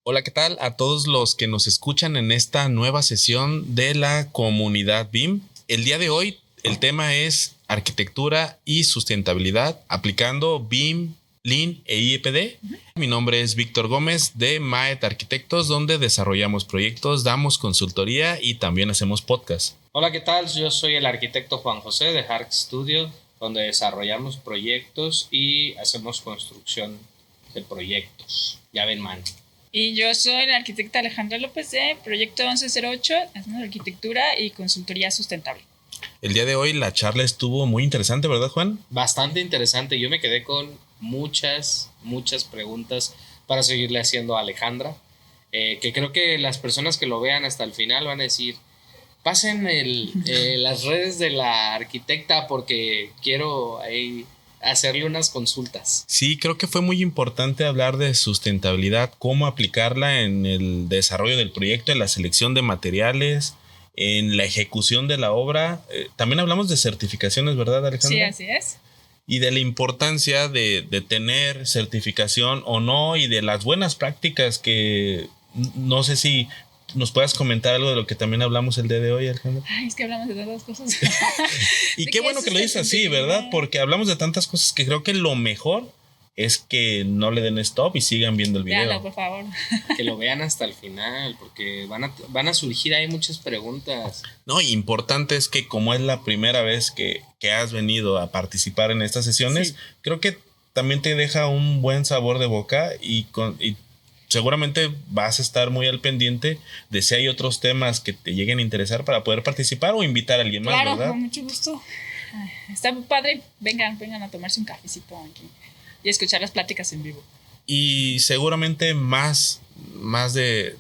Hola, ¿qué tal? A todos los que nos escuchan en esta nueva sesión de la comunidad BIM. El día de hoy el tema es arquitectura y sustentabilidad aplicando BIM, Lean e IPD. Mi nombre es Víctor Gómez de Maet Arquitectos, donde desarrollamos proyectos, damos consultoría y también hacemos podcast. Hola, ¿qué tal? Yo soy el arquitecto Juan José de Hark Studio, donde desarrollamos proyectos y hacemos construcción de proyectos, llave en mano. Y yo soy la arquitecta Alejandra López de Proyecto 1108, hacemos arquitectura y consultoría sustentable. El día de hoy la charla estuvo muy interesante, ¿verdad, Juan? Bastante interesante. Yo me quedé con muchas preguntas para seguirle haciendo a Alejandra, que creo que las personas que lo vean hasta el final van a decir, pasen las redes de la arquitecta porque quiero ahí hacerle unas consultas. Sí, creo que fue muy importante hablar de sustentabilidad, cómo aplicarla en el desarrollo del proyecto, en la selección de materiales, en la ejecución de la obra. También hablamos de certificaciones, ¿verdad, Alejandra? Sí, así es. Y de la importancia de tener certificación o no, y de las buenas prácticas que no sé si nos puedas comentar algo de lo que también hablamos el día de hoy, Alejandra. Ay, es que hablamos de todas las cosas. Y qué bueno que lo dices así, ¿verdad? Porque hablamos de tantas cosas que creo que lo mejor es que no le den stop y sigan viendo el video. Véanlo, por favor. Que lo vean hasta el final, porque van a surgir ahí muchas preguntas. No, importante es que como es la primera vez que has venido a participar en estas sesiones, sí, creo que también te deja un buen sabor de boca y seguramente vas a estar muy al pendiente de si hay otros temas que te lleguen a interesar para poder participar o invitar a alguien más, ¿verdad? Claro, con mucho gusto. Está muy padre. Vengan a tomarse un cafecito aquí y escuchar las pláticas en vivo. Y seguramente más de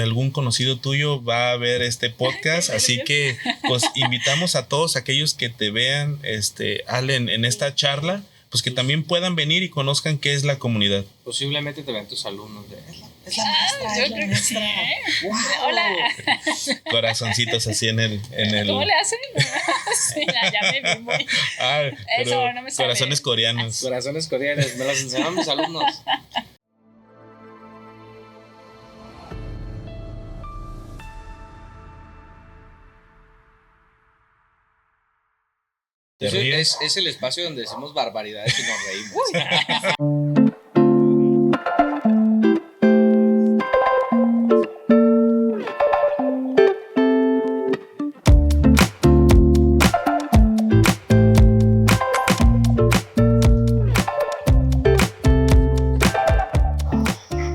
algún conocido tuyo va a ver este podcast, así que pues invitamos a todos aquellos que te vean, en esta charla, pues que también puedan venir y conozcan qué es la comunidad. Posiblemente te vean tus alumnos. Es la maestra. Yo creo que sí. Wow. Hola. Corazoncitos así en el. ¿Cómo le hacen? Sí, ya me vi muy. Eso no me sale. Corazones coreanos. Corazones coreanos. Me los enseñaron mis alumnos. Es el espacio donde decimos barbaridades y nos reímos.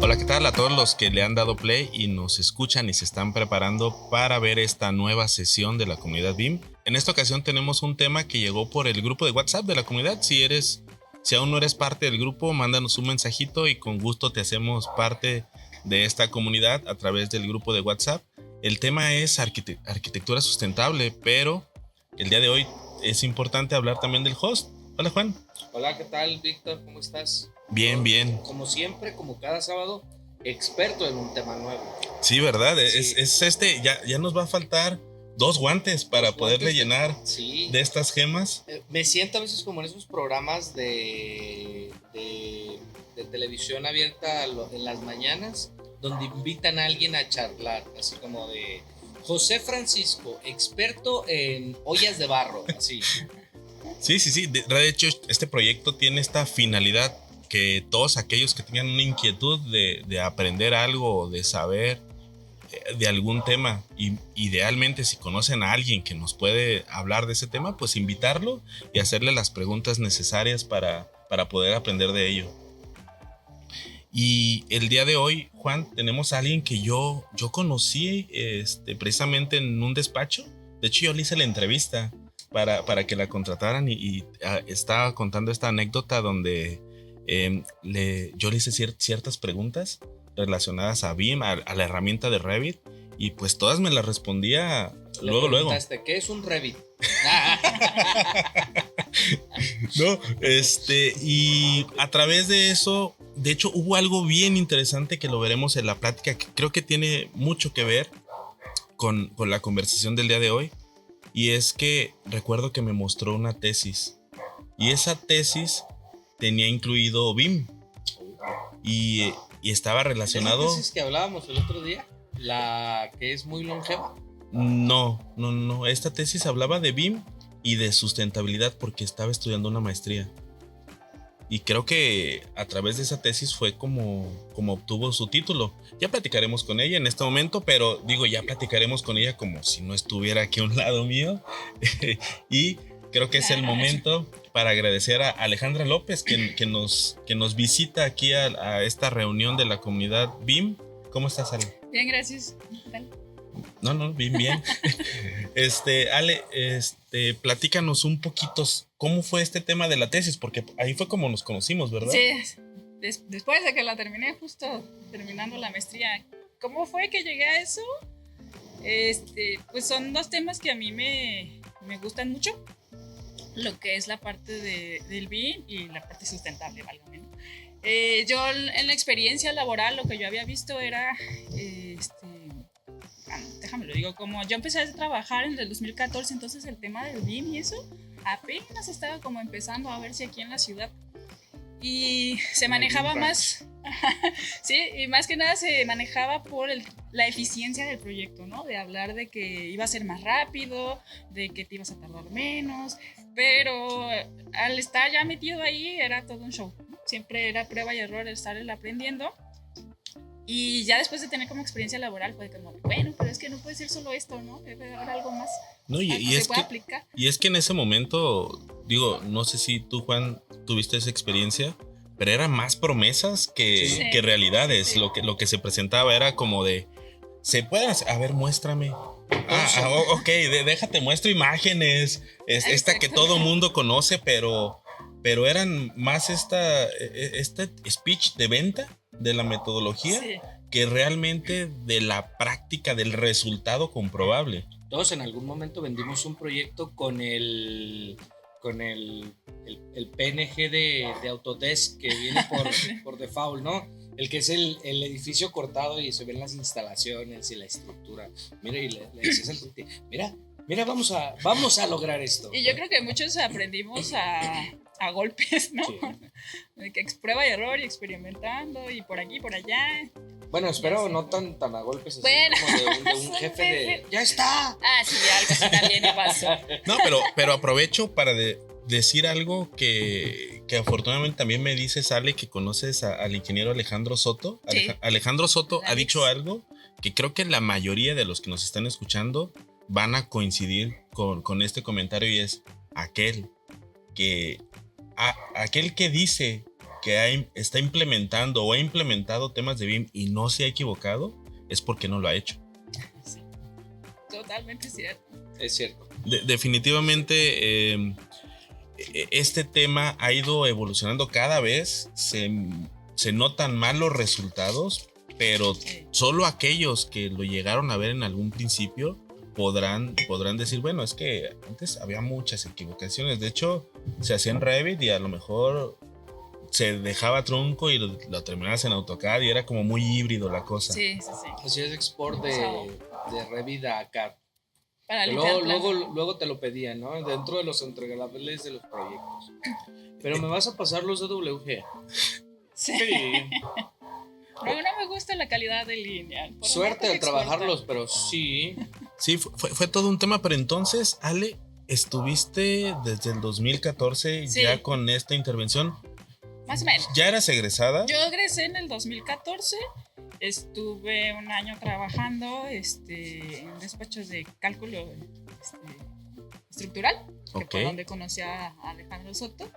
Hola, ¿qué tal a todos los que le han dado play y nos escuchan y se están preparando para ver esta nueva sesión de la comunidad BIM? En esta ocasión tenemos un tema que llegó por el grupo de WhatsApp de la comunidad. Si aún no eres parte del grupo, mándanos un mensajito y con gusto te hacemos parte de esta comunidad a través del grupo de WhatsApp. El tema es arquitectura sustentable, pero el día de hoy es importante hablar también del host. Hola, Juan. Hola, ¿qué tal, Víctor? ¿Cómo estás? Bien, bien. Como siempre, como cada sábado, experto en un tema nuevo. Sí, ¿verdad? Sí. Ya nos va a faltar 2 guantes para poderle llenar de estas gemas. Me siento a veces como en esos programas de televisión abierta en las mañanas, donde invitan a alguien a charlar, así como de José Francisco, experto en ollas de barro, así. Sí. De hecho, este proyecto tiene esta finalidad, que todos aquellos que tengan una inquietud de aprender algo o de saber de algún tema, y idealmente si conocen a alguien que nos puede hablar de ese tema, pues invitarlo y hacerle las preguntas necesarias para poder aprender de ello. Y el día de hoy, Juan, tenemos a alguien que yo conocí precisamente en un despacho. De hecho, yo le hice la entrevista para que la contrataran y estaba contando esta anécdota donde yo le hice ciertas preguntas relacionadas a BIM, a la herramienta de Revit, y pues todas me las respondía luego. ¿Qué es un Revit? No, y a través de eso, de hecho, hubo algo bien interesante que lo veremos en la plática, que creo que tiene mucho que ver con la conversación del día de hoy, y es que recuerdo que me mostró una tesis, y esa tesis tenía incluido BIM. Y y estaba relacionado. ¿Esa tesis que hablábamos el otro día? La que es muy longeva. No. Esta tesis hablaba de BIM y de sustentabilidad porque estaba estudiando una maestría. Y creo que a través de esa tesis fue como obtuvo su título. Ya platicaremos con ella en este momento, pero digo, ya platicaremos con ella como si no estuviera aquí a un lado mío. Y creo que es el momento para agradecer a Alejandra López que nos visita aquí a esta reunión de la comunidad BIM. ¿Cómo estás, Ale? Bien, gracias. ¿Qué tal? No, bien. Ale, platícanos un poquito cómo fue este tema de la tesis, porque ahí fue como nos conocimos, ¿verdad? Sí, después de que la terminé, justo terminando la maestría. ¿Cómo fue que llegué a eso? Pues son dos temas que a mí me gustan mucho, lo que es la parte del BIM y la parte sustentable, válgame, ¿no? Yo en la experiencia laboral lo que yo había visto era, déjame lo digo, como yo empecé a trabajar en el 2014, entonces el tema del BIM y eso apenas estaba como empezando a verse aquí en la ciudad y se manejaba más, sí, y más que nada se manejaba por la eficiencia del proyecto, ¿no? De hablar de que iba a ser más rápido, de que te ibas a tardar menos, pero al estar ya metido ahí era todo un show, ¿no? Siempre era prueba y error, estar aprendiendo. Y ya después de tener como experiencia laboral fue como, bueno, pero es que no puede ser solo esto, ¿no? Debe haber algo más. No, y es que en ese momento, digo, no sé si tú, Juan, tuviste esa experiencia, pero eran más promesas que realidades. Sí. Lo que se presentaba era como de, ¿se puede hacer? A ver, muéstrame. Ok, déjate, muestro imágenes. Esta que todo mundo conoce, pero eran más este speech de venta de la metodología, sí, que realmente de la práctica, del resultado comprobable. Todos en algún momento vendimos un proyecto con el PNG de Autodesk que viene por default, ¿no? El que es el edificio cortado y se ven las instalaciones y la estructura. Mira, y le decías al cliente, mira, vamos a lograr esto. Y yo creo que muchos aprendimos a golpes, ¿no? Sí. De que prueba y error y experimentando y por aquí, por allá. Bueno, espero no tan a golpes así, bueno, como de un jefe de ¡ya está! Sí, algo así también me pasó. No, pero aprovecho para decir algo que afortunadamente también me dice Sale, que conoces al ingeniero Alejandro Soto. Sí. Alejandro Soto ha dicho algo que creo que la mayoría de los que nos están escuchando van a coincidir con este comentario, y es aquel que dice que está implementando o ha implementado temas de BIM y no se ha equivocado, es porque no lo ha hecho. Sí, totalmente cierto. Es cierto. Definitivamente este tema ha ido evolucionando cada vez, se notan más los resultados, pero solo aquellos que lo llegaron a ver en algún principio podrán decir, bueno, es que antes había muchas equivocaciones. De hecho, se hacía en Revit y a lo mejor se dejaba trunco y lo terminabas en AutoCAD y era como muy híbrido la cosa. Sí. Hacías export de Revit a CAD. Para luego te lo pedían, ¿no? Dentro de los entregables de los proyectos. Pero me vas a pasar los DWG. Sí. No me gusta la calidad de línea. Suerte al trabajarlos, pero sí. Sí, fue todo un tema, pero entonces, Ale, estuviste desde el 2014 sí, ya con esta intervención. Más o menos. ¿Ya eras egresada? Yo egresé en el 2014. Estuve un año trabajando en despachos de cálculo estructural, que fue donde conocí a Alejandro Soto.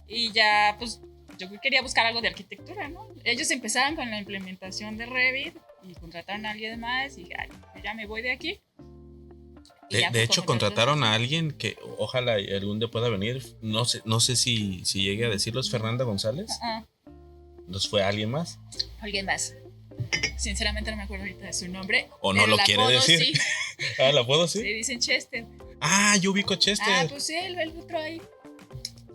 Y ya, pues, yo quería buscar algo de arquitectura, ¿no? Ellos empezaron con la implementación de Revit y contrataron a alguien más y dije, ya me voy de aquí. De hecho, contrataron a alguien que ojalá algún día pueda venir. No sé si llegue a decirlo, ¿es Fernanda González? ¿Nos fue alguien más? Alguien más. Sinceramente no me acuerdo ahorita de su nombre. ¿O no lo quiere decir? Sí. ¿La apodo sí? Sí, dicen Chester. Yo ubico a Chester. Pues el otro ahí.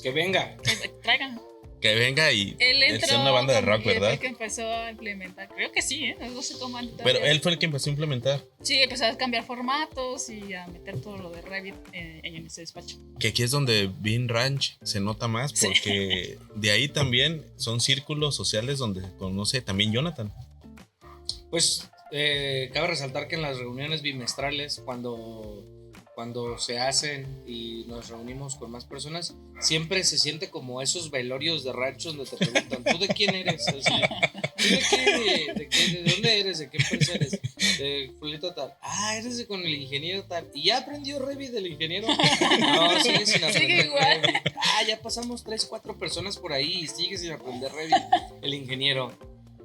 Que venga. Tráiganlo. Que venga y Él entró, sea una banda de rock, fue ¿verdad? el que empezó a implementar, creo que sí, no sé cómo anda Pero todavía. él fue el que empezó a implementar. Sí, empezó a cambiar formatos y a meter todo lo de Revit en ese despacho. Que aquí es donde Bean Ranch se nota más, porque de ahí también son círculos sociales donde se conoce también Jonathan. Pues cabe resaltar que en las reuniones bimestrales, cuando se hacen y nos reunimos con más personas, siempre se siente como esos velorios de ranchos donde te preguntan, ¿tú de quién eres? Así, ¿tú de dónde eres? ¿De qué empresa eres? De fulito tal. Ah, eres con el ingeniero tal. ¿Y ya aprendió Revit del ingeniero? No, sigue sin aprender Sigue igual. Revit. Ah, ya pasamos 3, 4 personas por ahí y sigue sin aprender Revit el ingeniero.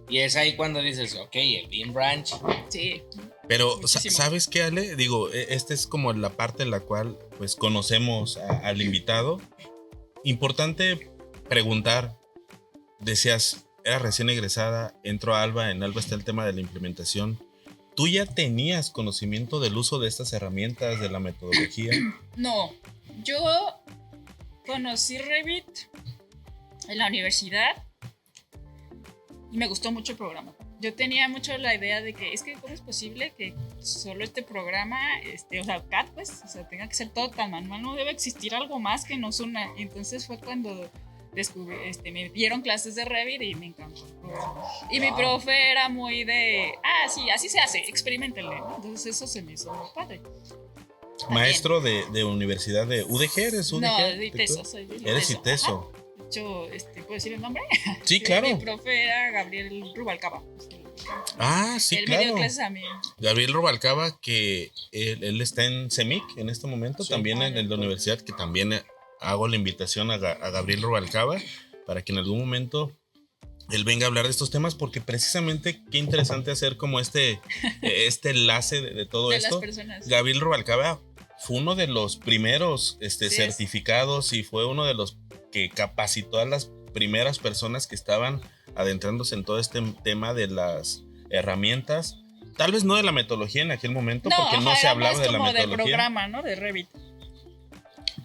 Y es ahí cuando dices, ok, el Beam Branch. Sí. Pero, Muchísimo. ¿sabes qué, Ale? Digo, esta es como la parte en la cual pues conocemos al invitado. Importante preguntar, decías, era recién egresada, entró a Alba, en Alba está el tema de la implementación. ¿Tú ya tenías conocimiento del uso de estas herramientas, de la metodología? No, yo conocí Revit en la universidad y me gustó mucho el programa. Yo tenía mucho la idea de que es que cómo es posible que solo este programa, o sea, CAD pues, o sea, tenga que ser todo tan manual, no debe existir algo más que nos una. Entonces fue cuando descubrí, me dieron clases de Revit y me encantó el programa. Y mi profe era muy de, sí, así se hace, experimentenle, ¿no? Entonces eso se me hizo muy padre. Maestro de universidad de UDG, ¿eres UDG? No, de ITESO, soy de ITESO. Eres ITESO. De hecho, ¿puedo decir el nombre? Sí, claro. Mi profe era Gabriel Rubalcaba. Sí, Él me dio claro. clases a mí. Gabriel Rubalcaba, que él está en CEMIC en este momento, Sí. también en la universidad, que también hago la invitación a Gabriel Rubalcaba para que en algún momento él venga a hablar de estos temas, porque precisamente qué interesante hacer como este enlace de todo De esto. las personas. Gabriel Rubalcaba fue uno de los primeros certificados y fue uno de los que capacitó a las primeras personas que estaban adentrándose en todo este tema de las herramientas, tal vez no de la metodología en aquel momento, porque no se hablaba de la como del metodología, programa, ¿no? De Revit.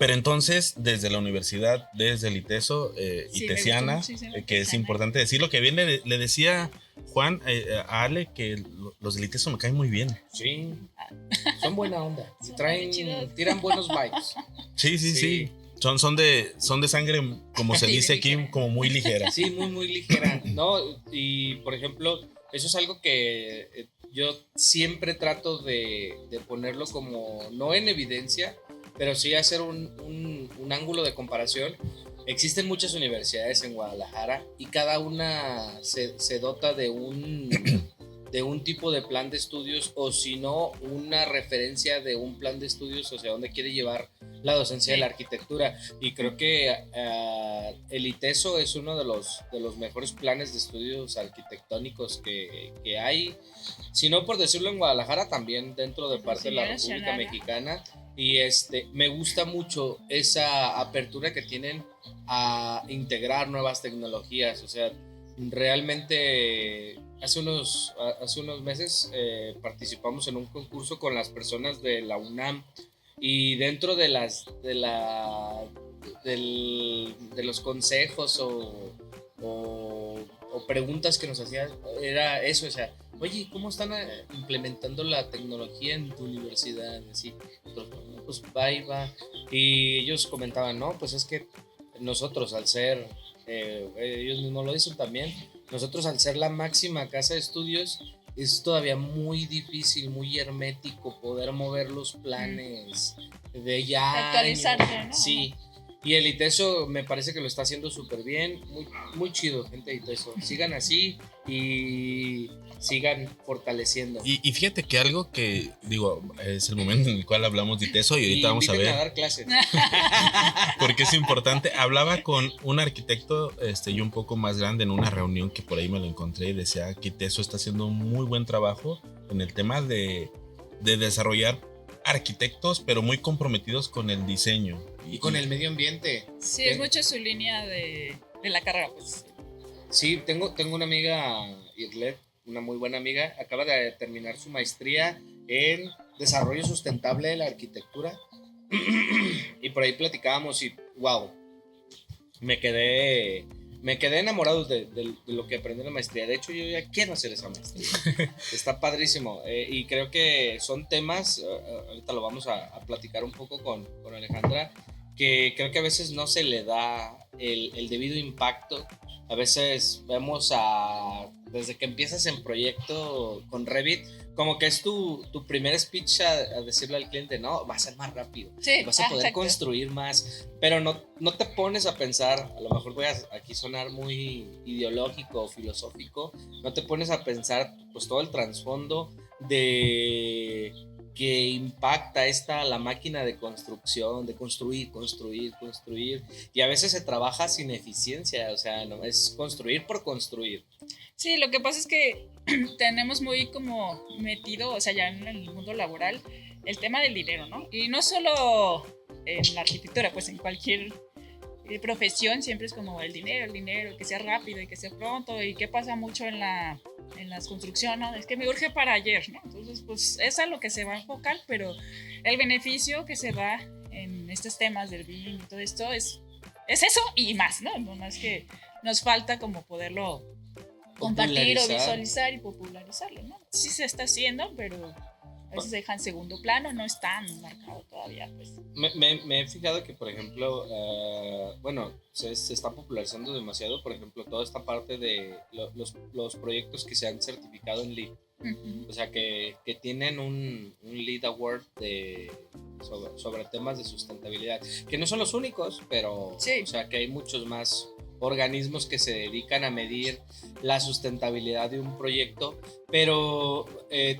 pero entonces desde la universidad, desde el ITESO, Sí, Itesiana, me gustó muchísimo que es Itesiana. importante decirlo, que bien le decía Juan a Ale que los del ITESO me caen muy bien. Sí, son buena onda. Son Traen, muy chidos. tiran buenos vibes. Sí. Son de sangre, como se Sí, dice aquí, ligera. como muy ligera. Sí, muy, muy ligera, ¿no? Y, por ejemplo, eso es algo que yo siempre trato de ponerlo como, no en evidencia, pero sí hacer un ángulo de comparación. Existen muchas universidades en Guadalajara y cada una se dota de un tipo de plan de estudios, o si no, una referencia de un plan de estudios hacia dónde quiere llevar la docencia de la arquitectura. Y creo que el ITESO es uno de los mejores planes de estudios arquitectónicos que hay, si no por decirlo en Guadalajara, también dentro de parte de la República Mexicana. Y me gusta mucho esa apertura que tienen a integrar nuevas tecnologías. O sea, realmente hace unos meses participamos en un concurso con las personas de la UNAM, y dentro de los consejos o preguntas que nos hacían era eso, o sea, oye, ¿cómo están implementando la tecnología en tu universidad? Así, pues va y va. Y ellos comentaban, no, pues es que nosotros al ser, ellos mismos lo dicen también, nosotros al ser la máxima casa de estudios, es todavía muy difícil, muy hermético poder mover los planes de ya actualizarse, ¿no? Sí. Y el ITESO me parece que lo está haciendo súper bien, muy, muy chido, gente de ITESO. Sigan así y sigan fortaleciendo. Y fíjate que algo que, digo, es el momento en el cual hablamos de ITESO y ahorita vamos a ver. A dar clases. Porque es importante. Hablaba con un arquitecto y un poco más grande en una reunión que por ahí me lo encontré, y decía que ITESO está haciendo un muy buen trabajo en el tema de desarrollar arquitectos, pero muy comprometidos con el diseño. Y con el medio ambiente. Sí, es mucho su línea de la carrera, pues. Sí, tengo una amiga, Irlet, una muy buena amiga, acaba de terminar su maestría en desarrollo sustentable de la arquitectura. Y por ahí platicábamos y wow, me quedé me quedé enamorado de lo que aprendí en la maestría. De hecho, yo ya quiero hacer esa maestría. Está padrísimo. Y creo que son temas, ahorita lo vamos a platicar un poco con Alejandra, que creo que a veces no se le da el debido impacto. A veces vemos desde que empiezas en proyecto con Revit, como que es tu primer speech a decirle al cliente, no, va a ser más rápido, Sí, vas a poder exacto. construir más, pero no te pones a pensar, a lo mejor voy a aquí sonar muy ideológico o filosófico, no te pones a pensar pues todo el trasfondo de que impacta la máquina de construcción, de construir, y a veces se trabaja sin eficiencia, o sea, no es construir por construir. Sí, lo que pasa es que tenemos muy como metido, o sea, ya en el mundo laboral, el tema del dinero, ¿no? Y no solo en la arquitectura, pues en cualquier profesión siempre es como el dinero, que sea rápido y que sea pronto. Y qué pasa mucho en las construcciones, ¿no? Es que me urge para ayer, ¿no? Entonces, pues es a lo que se va a enfocar, pero el beneficio que se da en estos temas del BIM y todo esto es eso y más, ¿no? No es que nos falta como poderlo compartir o visualizar y popularizarlo, ¿no? Sí se está haciendo, pero a veces se deja en segundo plano, no es tan marcado todavía, pues. Me he fijado que, por ejemplo, bueno, se está popularizando demasiado, por ejemplo, toda esta parte de los proyectos que se han certificado en LEED. Uh-huh. O sea, que tienen un LEED Award sobre temas de sustentabilidad, que no son los únicos, pero sí. O sea, que hay muchos más organismos que se dedican a medir la sustentabilidad de un proyecto, pero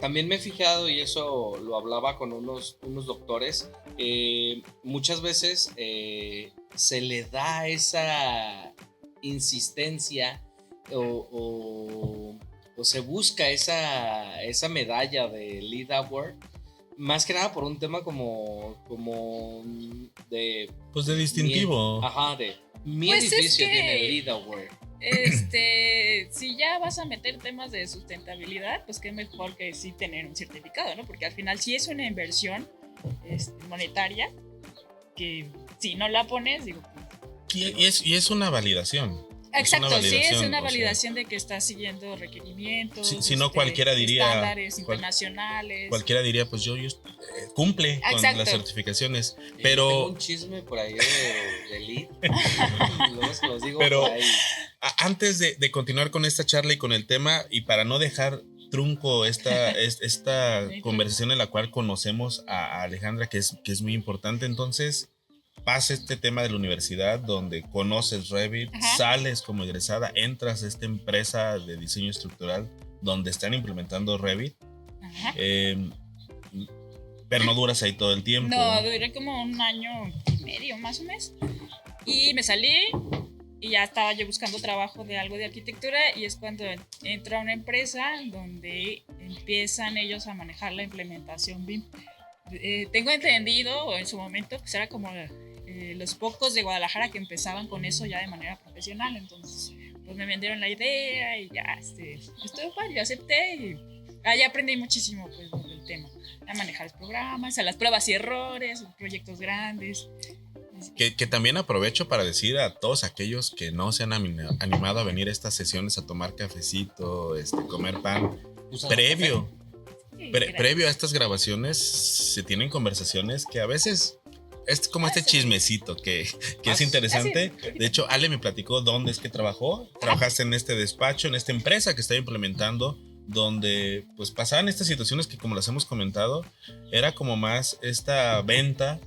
también me he fijado, y eso lo hablaba con unos doctores, muchas veces se le da esa insistencia o se busca esa medalla de LEED Award más que nada por un tema como de pues de distintivo. Mi pues edificio es que, tiene LEED Award. Si ya vas a meter temas de sustentabilidad, pues qué mejor que sí tener un certificado, ¿no? Porque al final sí es una inversión monetaria que si no la pones, digo... Y es una validación. Exacto, es una validación de que estás siguiendo requerimientos. Si no, cualquiera diría. Estándares internacionales. Cualquiera diría, pues yo cumple con las certificaciones. Pero. Tengo un chisme por ahí de LEED. Luego se los digo pero por ahí. Antes de continuar con esta charla y con el tema, y para no dejar trunco esta conversación en la cual conocemos a Alejandra, que es muy importante, entonces. Pasa este tema de la universidad donde conoces Revit, sales como egresada, entras a esta empresa de diseño estructural donde están implementando Revit, pero no duras ahí todo el tiempo. No, duré como 1 año y medio más o menos y me salí y ya estaba yo buscando trabajo de algo de arquitectura y es cuando entro a una empresa donde empiezan ellos a manejar la implementación BIM. Tengo entendido en su momento pues era como los pocos de Guadalajara que empezaban con eso ya de manera profesional, entonces pues me vendieron la idea y ya estuvo padre, yo acepté y ahí aprendí muchísimo pues del tema, a manejar los programas, a las pruebas y errores, proyectos grandes. Que también aprovecho para decir a todos aquellos que no se han animado a venir a estas sesiones a tomar cafecito, comer pan, previo a estas grabaciones se tienen conversaciones que a veces es como este chismecito que es interesante. De hecho, Ale me platicó dónde es que trabajó. Trabajaste en este despacho, en esta empresa que estaba implementando, donde pues pasaban estas situaciones que, como las hemos comentado, era como más esta venta,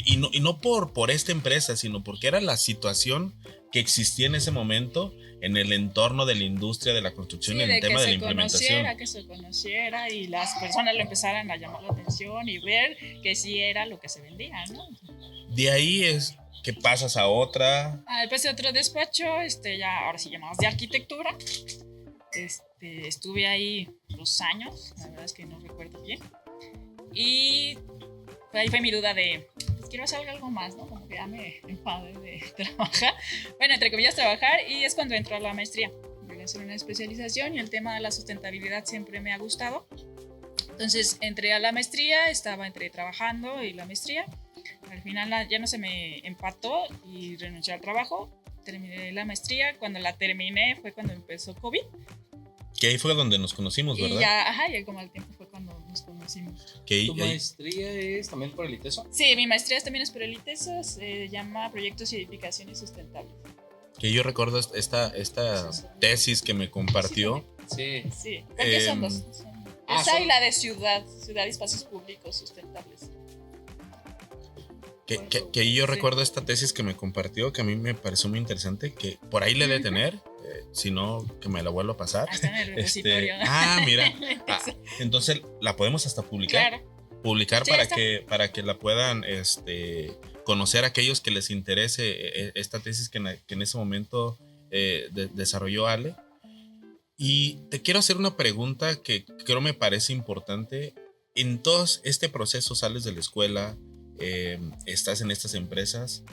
y no por esta empresa, sino porque era la situación que existía en ese momento en el entorno de la industria de la construcción, en el tema de la implementación. Que se conociera y las personas lo empezaran a llamar la atención y ver que sí era lo que se vendía, ¿no? De ahí es que pasas a otra. Después de otro despacho, ya ahora sí llamados de arquitectura. Estuve ahí 2 años, la verdad es que no recuerdo bien. Y ahí fue mi duda de, pues quiero hacer algo más, ¿no? Como que ya me enfadé de trabajar. Bueno, entre comillas trabajar, y es cuando entró a la maestría. Voy a hacer una especialización y el tema de la sustentabilidad siempre me ha gustado. Entonces entré a la maestría, estaba entre trabajando y la maestría. Al final ya no se me empató y renuncié al trabajo. terminé la maestría. Cuando la terminé fue cuando empezó COVID. Que ahí fue donde nos conocimos, ¿verdad? Y ya como al tiempo fue cuando nos conocimos. ¿Tu maestría es también por el ITESO? Sí, mi maestría también es por el ITESO, se llama Proyectos y Edificaciones Sustentables. Que yo recuerdo esta tesis que me compartió. Sí. Sí, porque son dos. Esa y la de ciudad y espacios públicos sustentables. Que yo recuerdo esta tesis que me compartió, que a mí me pareció muy interesante, que por ahí le he de tener, si no, que me la vuelvo a pasar. Hasta en el repositorio. Mira. Entonces la podemos hasta publicar. Claro. Publicar Sí, para que la puedan conocer a aquellos que les interese esta tesis que en ese momento desarrolló Ale. Y te quiero hacer una pregunta que creo me parece importante. En todo este proceso sales de la escuela, estás en estas empresas.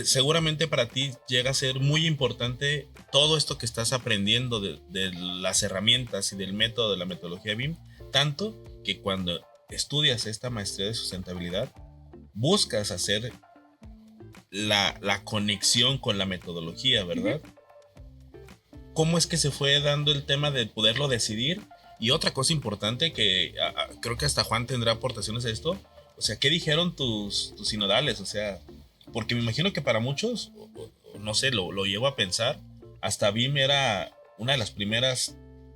Seguramente para ti llega a ser muy importante todo esto que estás aprendiendo de las herramientas y del método de la metodología BIM, tanto que cuando estudias esta maestría de sustentabilidad buscas hacer la conexión con la metodología, ¿verdad? ¿Cómo es que se fue dando el tema de poderlo decidir? Y otra cosa importante que creo que hasta Juan tendrá aportaciones a esto, o sea, ¿qué dijeron tus sinodales? O sea, porque me imagino que para muchos, no sé, lo llevo a pensar, hasta BIM era una de las primeras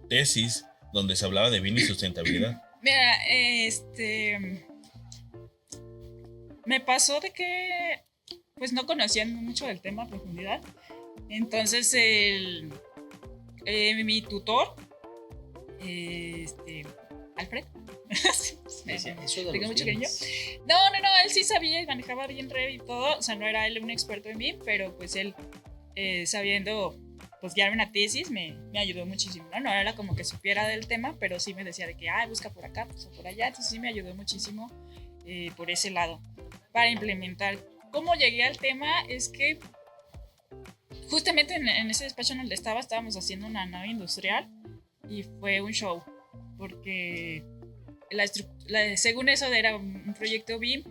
tesis donde se hablaba de BIM y sustentabilidad. Mira, me pasó de que pues no conocían mucho del tema a profundidad. Entonces mi tutor, Alfred, tengo mucho cariño. No, él sí sabía y manejaba bien Revit y todo. O sea, no era él un experto en BIM, pero pues él sabiendo pues guiarme una tesis me ayudó muchísimo, ¿no? No era como que supiera del tema, pero sí me decía de que, busca por acá, pues por allá. Entonces sí me ayudó muchísimo por ese lado para implementar. ¿Cómo llegué al tema? Es que justamente en ese despacho en el que estábamos haciendo una nave industrial y fue un show, porque según eso era un proyecto BIM,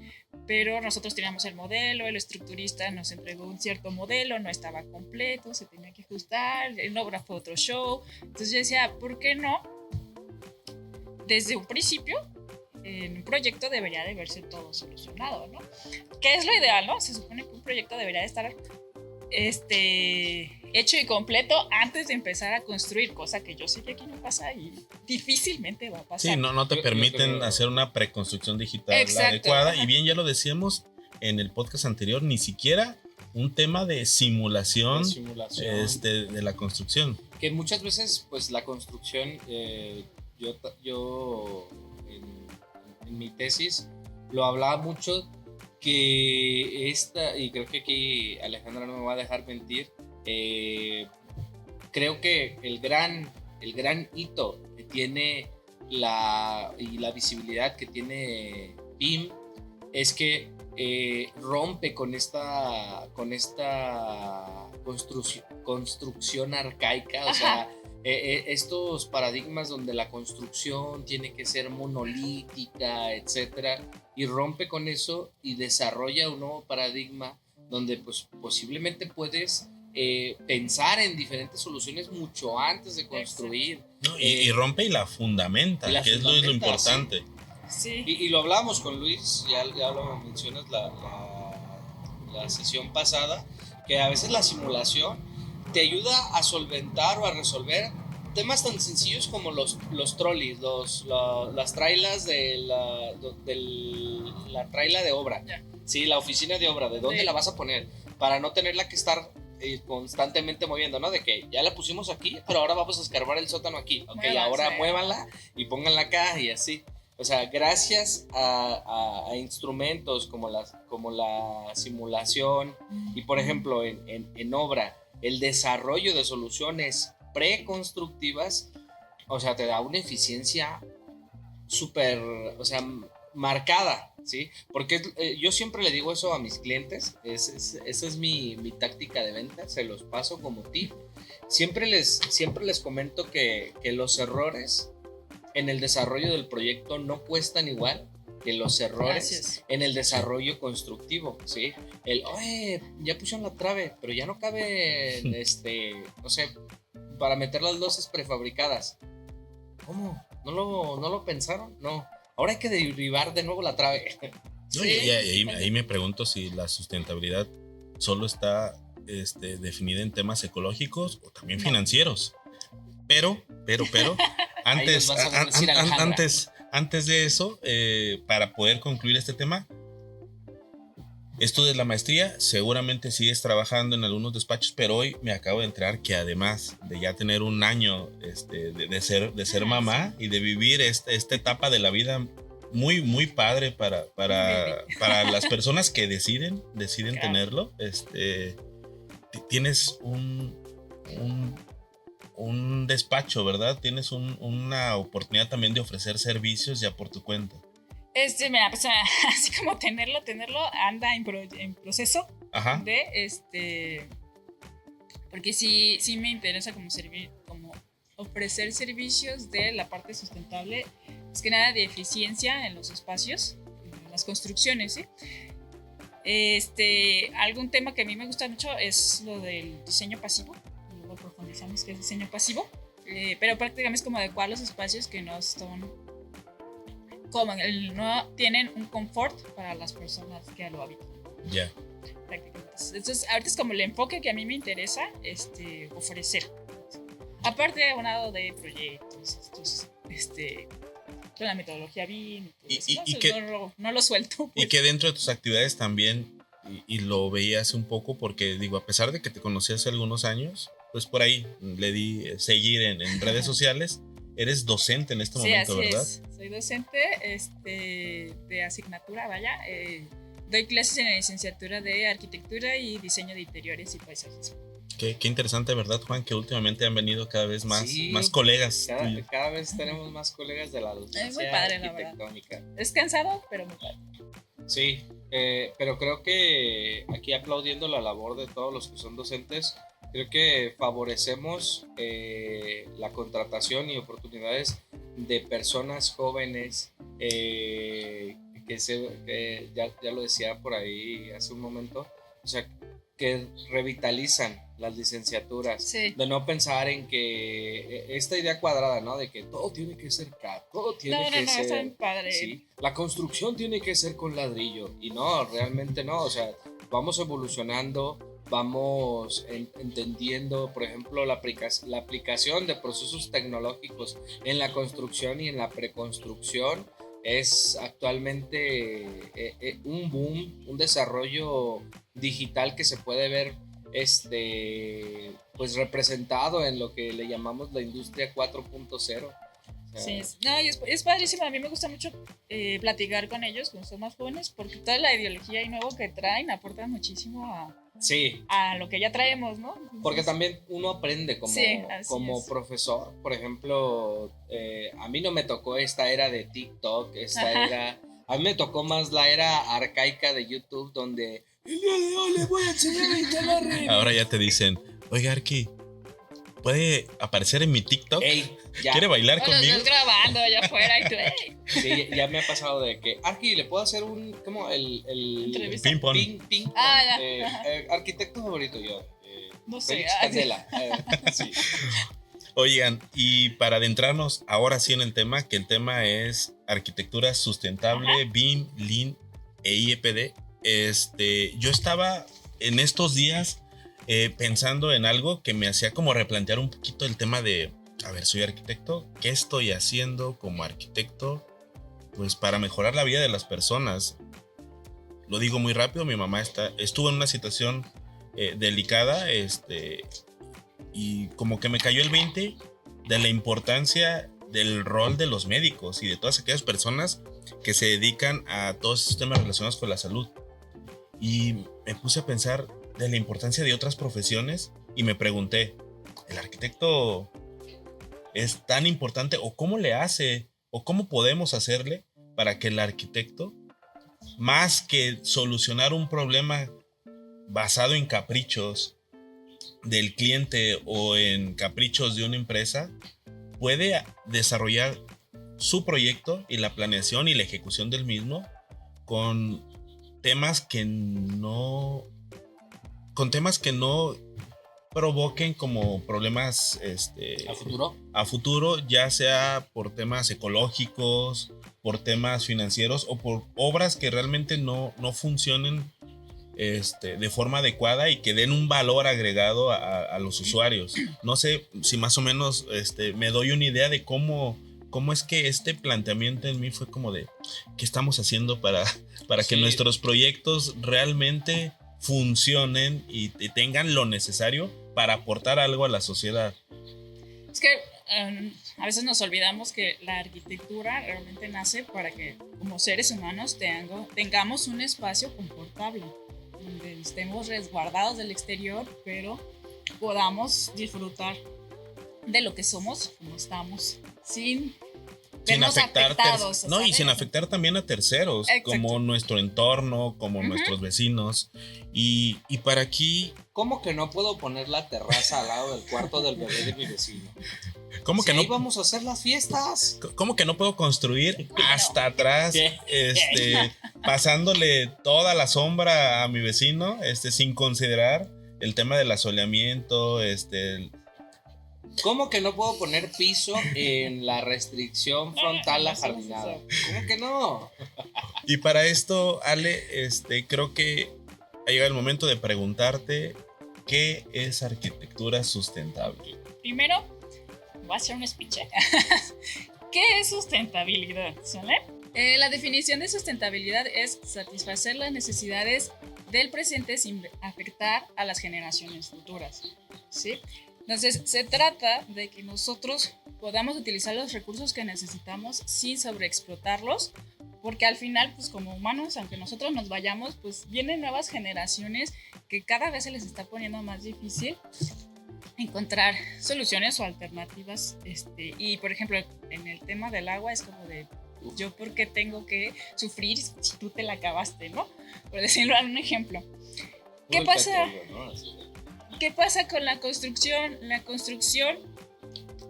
pero nosotros teníamos el modelo, el estructurista nos entregó un cierto modelo, no estaba completo, se tenía que ajustar, el obra fue otro show. Entonces yo decía, ¿por qué no? Desde un principio, en un proyecto debería de verse todo solucionado, ¿no? Que es lo ideal, ¿no? Se supone que un proyecto debería de estar hecho y completo antes de empezar a construir, cosa que yo sé que aquí no pasa y difícilmente va a pasar. Sí, no te permiten hacer una preconstrucción digital adecuada. Y bien, ya lo decíamos en el podcast anterior, ni siquiera un tema de simulación, de la construcción. Que muchas veces, pues la construcción, yo en mi tesis lo hablaba mucho, que y creo que aquí Alejandra no me va a dejar mentir, creo que el gran hito que tiene la visibilidad que tiene BIM es que rompe con esta construcción arcaica, o sea, estos paradigmas donde la construcción tiene que ser monolítica, etcétera, y rompe con eso y desarrolla un nuevo paradigma donde pues posiblemente puedes pensar en diferentes soluciones mucho antes de construir. No, y rompe y la fundamenta, que es lo importante. Sí. Y lo hablamos con Luis, ya lo mencionas la sesión pasada, que a veces la simulación te ayuda a solventar o a resolver temas tan sencillos como los trolleys, las trailas de la traila de obra. Yeah. Sí, la oficina de obra, ¿de dónde la vas a poner? Para no tenerla que estar constantemente moviendo, ¿no? De que ya la pusimos aquí, pero ahora vamos a escarbar el sótano aquí. Ok, ahora muévanla y pónganla acá y así. O sea, gracias a instrumentos como la simulación y, por ejemplo, en obra, el desarrollo de soluciones preconstructivas, o sea, te da una eficiencia súper, o sea, marcada, ¿sí? Porque yo siempre le digo eso a mis clientes, esa es mi táctica de venta, se los paso como tip. Siempre les comento que los errores en el desarrollo del proyecto no cuestan igual que los errores Gracias. en el desarrollo constructivo, ¿sí? Oye, ya pusieron la trave, pero ya no cabe, no sé, para meter las losas prefabricadas. ¿Cómo? ¿No lo pensaron? No. Ahora hay que derribar de nuevo la trave. No, y ahí me pregunto si la sustentabilidad solo está definida en temas ecológicos o también financieros. Pero, antes, nos vas a decir, Alejandra. antes de eso, para poder concluir este tema, estudias la maestría, seguramente sigues trabajando en algunos despachos, pero hoy me acabo de enterar que además de ya tener un año de ser mamá y de vivir esta etapa de la vida muy, muy padre para las personas que deciden Claro. tenerlo, tienes un despacho, ¿verdad? Tienes una oportunidad también de ofrecer servicios ya por tu cuenta. Mira, pues así como tenerlo, anda en proceso. Ajá. De porque sí me interesa como ofrecer servicios de la parte sustentable, es que nada de eficiencia en los espacios, en las construcciones, ¿sí? Algún tema que a mí me gusta mucho es lo del diseño pasivo. Luego profundizamos qué es diseño pasivo, pero prácticamente es como adecuar los espacios que no son no tienen un confort para las personas que lo habitan. Ya. Prácticamente. Entonces, ahorita es como el enfoque que a mí me interesa ofrecer. Aparte, un lado de proyectos, con la metodología BIM no lo suelto. Pues. Y que dentro de tus actividades también, y lo veías un poco, porque digo, a pesar de que te conocí hace algunos años, pues por ahí le di seguir en redes sociales. Eres docente en este momento, así ¿verdad? Es. Soy docente de asignatura, vaya. Doy clases en la licenciatura de arquitectura y diseño de interiores y paisajes. Qué interesante, ¿verdad, Juan? Que últimamente han venido cada vez más colegas. Cada vez tenemos más colegas de la docencia. Es muy padre, arquitectónica. La verdad. Es cansado, pero muy padre. Sí, pero creo que aquí aplaudiendo la labor de todos los que son docentes, creo que favorecemos la contratación y oportunidades de personas jóvenes que ya lo decía por ahí hace un momento, o sea, que revitalizan las licenciaturas, sí. De no pensar en que esta idea cuadrada, ¿no? De que todo tiene que ser CAD, todo tiene que ser... está bien padre. Sí, la construcción tiene que ser con ladrillo, y no, realmente no, o sea, vamos evolucionando, vamos entendiendo, por ejemplo, la aplicación de procesos tecnológicos en la construcción y en la preconstrucción es actualmente un boom, un desarrollo digital que se puede ver pues representado en lo que le llamamos la industria 4.0. Sí, no, y es padrísimo. A mí me gusta mucho platicar con ellos cuando son más jóvenes, porque toda la ideología y nuevo que traen aporta muchísimo a lo que ya traemos, ¿no? Entonces, porque también uno aprende como profesor. Por ejemplo, a mí no me tocó esta era de TikTok, a mí me tocó más la era arcaica de YouTube, donde el día de hoy les voy a enseñar a instalar Revit. Ahora ya te dicen, oiga, Arqui, ¿puede aparecer en mi TikTok? Ey, ya. ¿Quiere bailar conmigo? Lo estás grabando allá afuera y tú, ey. Sí, ya me ha pasado de que, Arqui, ¿le puedo hacer como el ping-pong? Ping-pong. Arquitecto favorito yo. No sé. Candela. Sí. Oigan, y para adentrarnos ahora sí en el tema, que el tema es arquitectura sustentable, BIM, Lean e IEPD. Yo estaba en estos días pensando en algo que me hacía como replantear un poquito el tema de, a ver, soy arquitecto, ¿qué estoy haciendo como arquitecto? Pues para mejorar la vida de las personas. Lo digo muy rápido, mi mamá estuvo en una situación delicada, y como que me cayó el 20 de la importancia del rol de los médicos y de todas aquellas personas que se dedican a todos estos temas relacionados con la salud. Y me puse a pensar de la importancia de otras profesiones y me pregunté, ¿el arquitecto es tan importante o cómo le hace o cómo podemos hacerle para que el arquitecto, más que solucionar un problema basado en caprichos del cliente o en caprichos de una empresa, puede desarrollar su proyecto y la planeación y la ejecución del mismo con temas que no provoquen como problemas a futuro, ya sea por temas ecológicos, por temas financieros o por obras que realmente no funcionen de forma adecuada y que den un valor agregado a los usuarios. No sé si más o menos me doy una idea de cómo es que este planteamiento en mí fue como de ¿qué estamos haciendo para que nuestros proyectos realmente funcionen y tengan lo necesario para aportar algo a la sociedad? Es que a veces nos olvidamos que la arquitectura realmente nace para que como seres humanos tengamos un espacio confortable, donde estemos resguardados del exterior, pero podamos disfrutar de lo que somos, como estamos, sin afectar afectados, y sin afectar también a terceros. Exacto. Como nuestro entorno, como nuestros vecinos. Y para aquí, ¿cómo que no puedo poner la terraza al lado del cuarto del bebé de mi vecino? ¿Cómo que ahí no vamos a hacer las fiestas? ¿Cómo que no puedo construir hasta atrás, pasándole toda la sombra a mi vecino, sin considerar el tema del asoleamiento, ¿Cómo que no puedo poner piso en la restricción frontal ajardinada? ¿Cómo que no? Y para esto, Ale, creo que ha llegado el momento de preguntarte ¿qué es arquitectura sustentable? Primero, voy a hacer un speech. ¿Qué es sustentabilidad? ¿Sale? La definición de sustentabilidad es satisfacer las necesidades del presente sin afectar a las generaciones futuras, ¿sí? Entonces, se trata de que nosotros podamos utilizar los recursos que necesitamos sin sobreexplotarlos, porque al final, pues como humanos, aunque nosotros nos vayamos, pues vienen nuevas generaciones que cada vez se les está poniendo más difícil encontrar soluciones o alternativas. Y, por ejemplo, en el tema del agua es como de, ¿yo por qué tengo que sufrir si tú te la acabaste, no? Por decirlo en un ejemplo. ¿Qué pasa? ¿Qué pasa con la construcción? La construcción,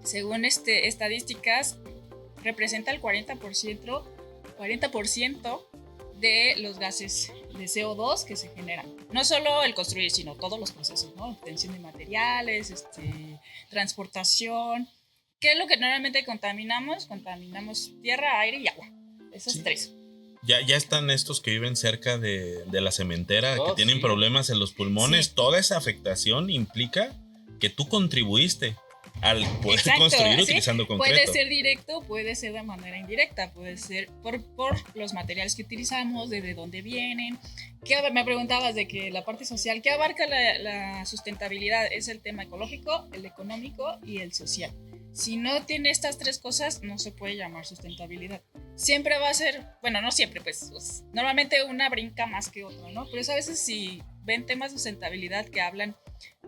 según estadísticas, representa el 40% de los gases de CO2 que se generan. No solo el construir, sino todos los procesos, ¿no? Obtención de materiales, transportación. ¿Qué es lo que normalmente contaminamos? Contaminamos tierra, aire y agua. Esos tres. Ya están estos que viven cerca de la cementera, que tienen problemas en los pulmones. Sí. Toda esa afectación implica que tú contribuiste al poder construir utilizando concreto. Puede ser directo, puede ser de manera indirecta, puede ser por los materiales que utilizamos, de dónde vienen. Me preguntabas de que la parte social, ¿qué abarca la sustentabilidad? Es el tema ecológico, el económico y el social. Si no tiene estas tres cosas, no se puede llamar sustentabilidad. Siempre va a ser, bueno, no siempre, pues normalmente una brinca más que otra, ¿no? Pero a veces si ven temas de sustentabilidad que hablan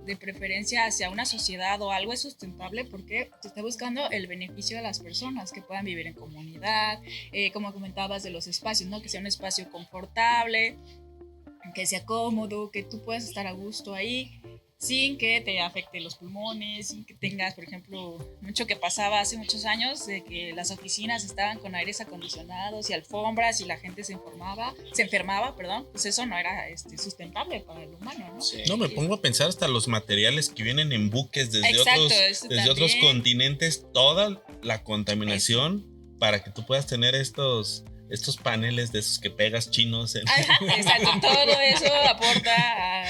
de preferencia hacia una sociedad o algo es sustentable porque se está buscando el beneficio de las personas, que puedan vivir en comunidad, como comentabas de los espacios, ¿no? Que sea un espacio confortable, que sea cómodo, que tú puedas estar a gusto ahí, sin que te afecte los pulmones, sin que tengas, por ejemplo, mucho que pasaba hace muchos años, de que las oficinas estaban con aires acondicionados y alfombras y la gente se enfermaba, pues eso no era sustentable para el humano, ¿no? Sí. No, me pongo a pensar hasta los materiales que vienen en buques desde otros continentes, toda la contaminación para que tú puedas tener estos paneles de esos que pegas chinos. Ajá, exacto, todo eso aporta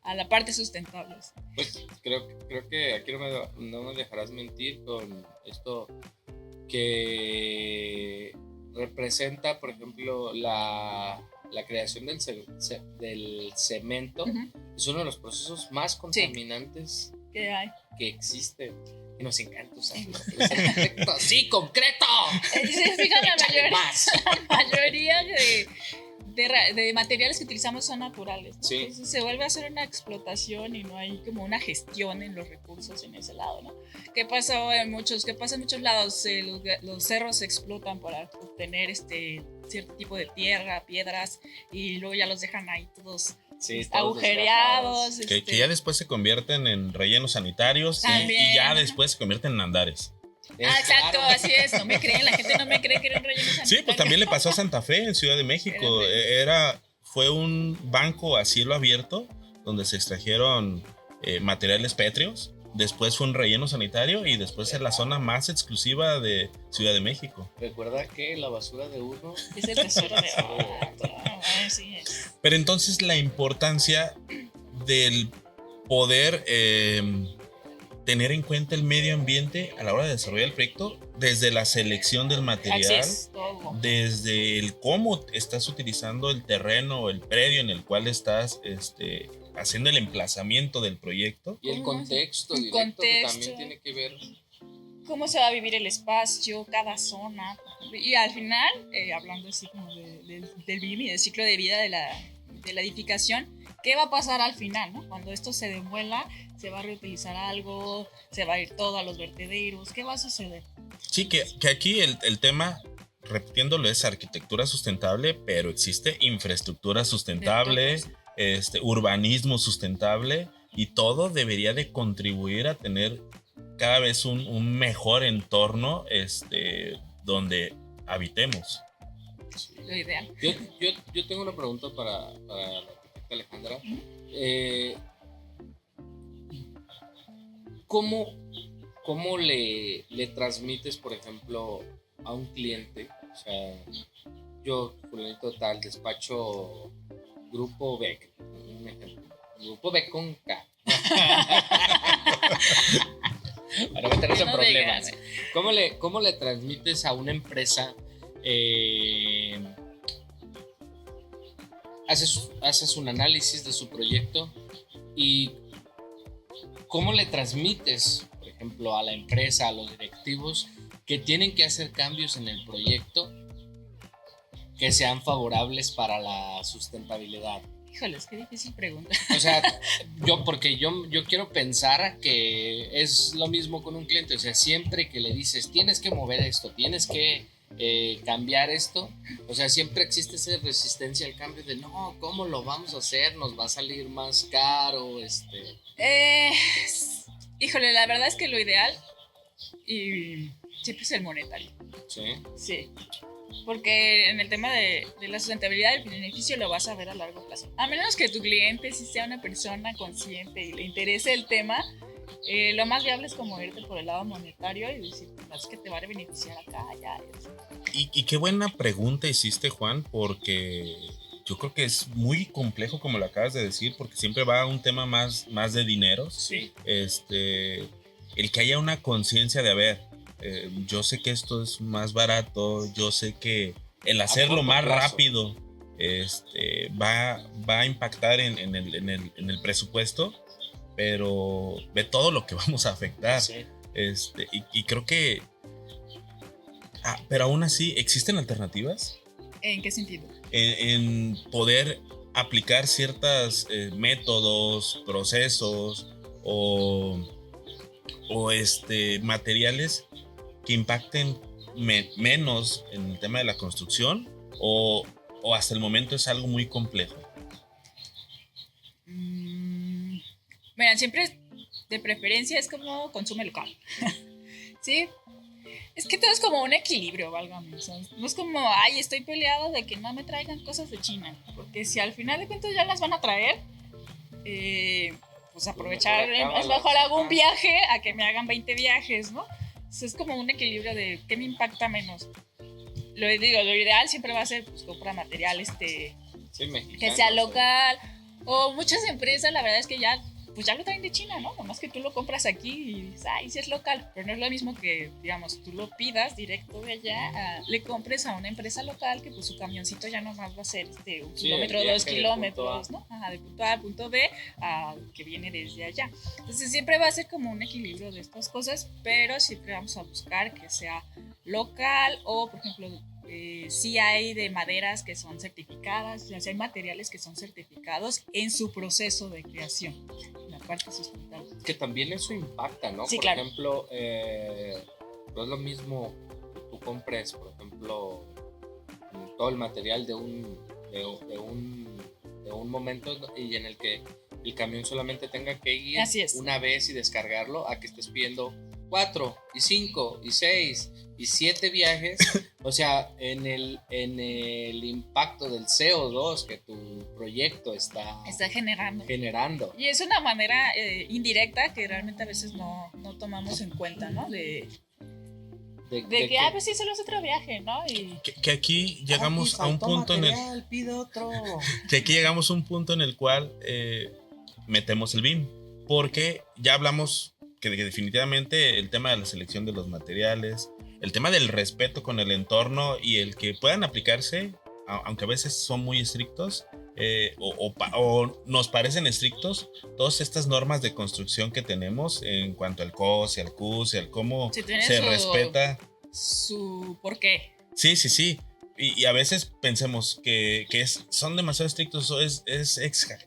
a la parte sustentable. Pues creo que aquí no me dejarás mentir con esto que representa, por ejemplo, la creación del cemento. Uh-huh. Es uno de los procesos más contaminantes que existen. Y nos encanta usarlo. ¡Sí, concreto! Fíjate, la mayoría de materiales que utilizamos son naturales, ¿no? Sí. Entonces se vuelve a hacer una explotación y no hay como una gestión en los recursos en ese lado, ¿no? ¿Qué pasa en muchos lados? Los cerros se explotan para obtener cierto tipo de tierra, piedras, y luego ya los dejan ahí todos agujereados. Que ya después se convierten en rellenos sanitarios y ya después se convierten en andares. Exacto, así es. No me creen, la gente no me cree que era un relleno sanitario. Sí, pues también le pasó a Santa Fe en Ciudad de México. Fue un banco a cielo abierto donde se extrajeron materiales pétreos. Después fue un relleno sanitario y después es la zona más exclusiva de Ciudad de México. Recuerda que la basura de uno es el tesoro de otro. Sí es. Pero entonces la importancia del poder tener en cuenta el medio ambiente a la hora de desarrollar el proyecto, desde la selección del material, desde el cómo estás utilizando el terreno o el predio en el cual estás haciendo el emplazamiento del proyecto. Y el contexto directo que también tiene que ver. Cómo se va a vivir el espacio, cada zona. Y al final, hablando así como del BIM y del ciclo de vida de la edificación, ¿qué va a pasar al final, ¿no? Cuando esto se demuela, se va a reutilizar algo, se va a ir todo a los vertederos, ¿qué va a suceder? Sí, que aquí el tema, repitiéndolo, es arquitectura sustentable, pero existe infraestructura sustentable, urbanismo sustentable, y todo debería de contribuir a tener cada vez un mejor entorno donde habitemos. Sí. Lo ideal. Yo tengo una pregunta para la arquitecta Alejandra. ¿Cómo le transmites, por ejemplo, a un cliente? O sea, yo, fulanito tal, despacho Grupo Beck, un ejemplo. Grupo Beck con K. Para meternos en problemas. ¿Cómo le transmites a una empresa? Haces un análisis de su proyecto y ¿cómo le transmites, por ejemplo, a la empresa, a los directivos, que tienen que hacer cambios en el proyecto que sean favorables para la sustentabilidad? Híjoles, qué difícil pregunta. O sea, yo quiero pensar que es lo mismo con un cliente. O sea, siempre que le dices, tienes que mover esto, tienes que cambiar esto, o sea, siempre existe esa resistencia al cambio de no, ¿cómo lo vamos a hacer? Nos va a salir más caro. Híjole, la verdad es que lo ideal siempre es el monetario. Sí. Porque en el tema de la sustentabilidad, el beneficio lo vas a ver a largo plazo. A menos que tu cliente sí sea una persona consciente y le interese el tema, lo más viable es como irte por el lado monetario y decir, es que te va a beneficiar acá, allá. Y qué buena pregunta hiciste, Juan, porque yo creo que es muy complejo, como lo acabas de decir, porque siempre va a un tema más de dinero. Sí. El que haya una conciencia de, a ver, yo sé que esto es más barato, yo sé que el hacerlo más rápido va a impactar en el presupuesto, pero ve todo lo que vamos a afectar. Sí. Y creo que pero aún así, ¿existen alternativas? ¿En qué sentido? En poder aplicar ciertos métodos, procesos o materiales que impacten menos en el tema de la construcción, o hasta el momento es algo muy complejo. Mira, siempre de preferencia es como consume local. Sí, es que todo es como un equilibrio, válgame. O sea, no es como, ay, estoy peleado de que no me traigan cosas de China, porque si al final de cuentas ya las van a traer, pues aprovechar, es mejor hago un viaje a que me hagan 20 viajes, ¿no? Entonces es como un equilibrio de qué me impacta menos. Lo ideal siempre va a ser, pues, comprar material que sea local, o muchas empresas, la verdad es que ya lo traen de China, ¿no? Nomás que tú lo compras aquí y dices, ay, sí es local, pero no es lo mismo que, digamos, tú lo pidas directo de allá, le compres a una empresa local que pues su camioncito ya nomás va a ser 1 kilómetro, 2 kilómetros, ¿no? Ajá, de punto A a punto B, que viene desde allá. Entonces siempre va a ser como un equilibrio de estas cosas, pero siempre vamos a buscar que sea local, o por ejemplo, sí hay de maderas que son certificadas, o sea, sí hay materiales que son certificados en su proceso de creación, la parte sustentable. Que también eso impacta, ¿no? Sí, por claro. Ejemplo, no es lo mismo que tú compres, por ejemplo, todo el material de un momento y en el que el camión solamente tenga que ir una vez y descargarlo, a que estés pidiendo 4 y 5 y 6 y 7 viajes, o sea, en el impacto del CO2 que tu proyecto está generando. Y es una manera indirecta que realmente a veces no tomamos en cuenta, ¿no? De que, pues sí, solo es otro viaje, ¿no? Y que aquí llegamos a un punto pide otro. Que aquí llegamos a un punto en el cual metemos el BIM, porque ya hablamos que definitivamente el tema de la selección de los materiales, el tema del respeto con el entorno y el que puedan aplicarse, aunque a veces son muy estrictos, o nos parecen estrictos, todas estas normas de construcción que tenemos en cuanto al COS y al CUS y al cómo se respeta su por qué. Sí. Y a veces pensemos que son demasiado estrictos o es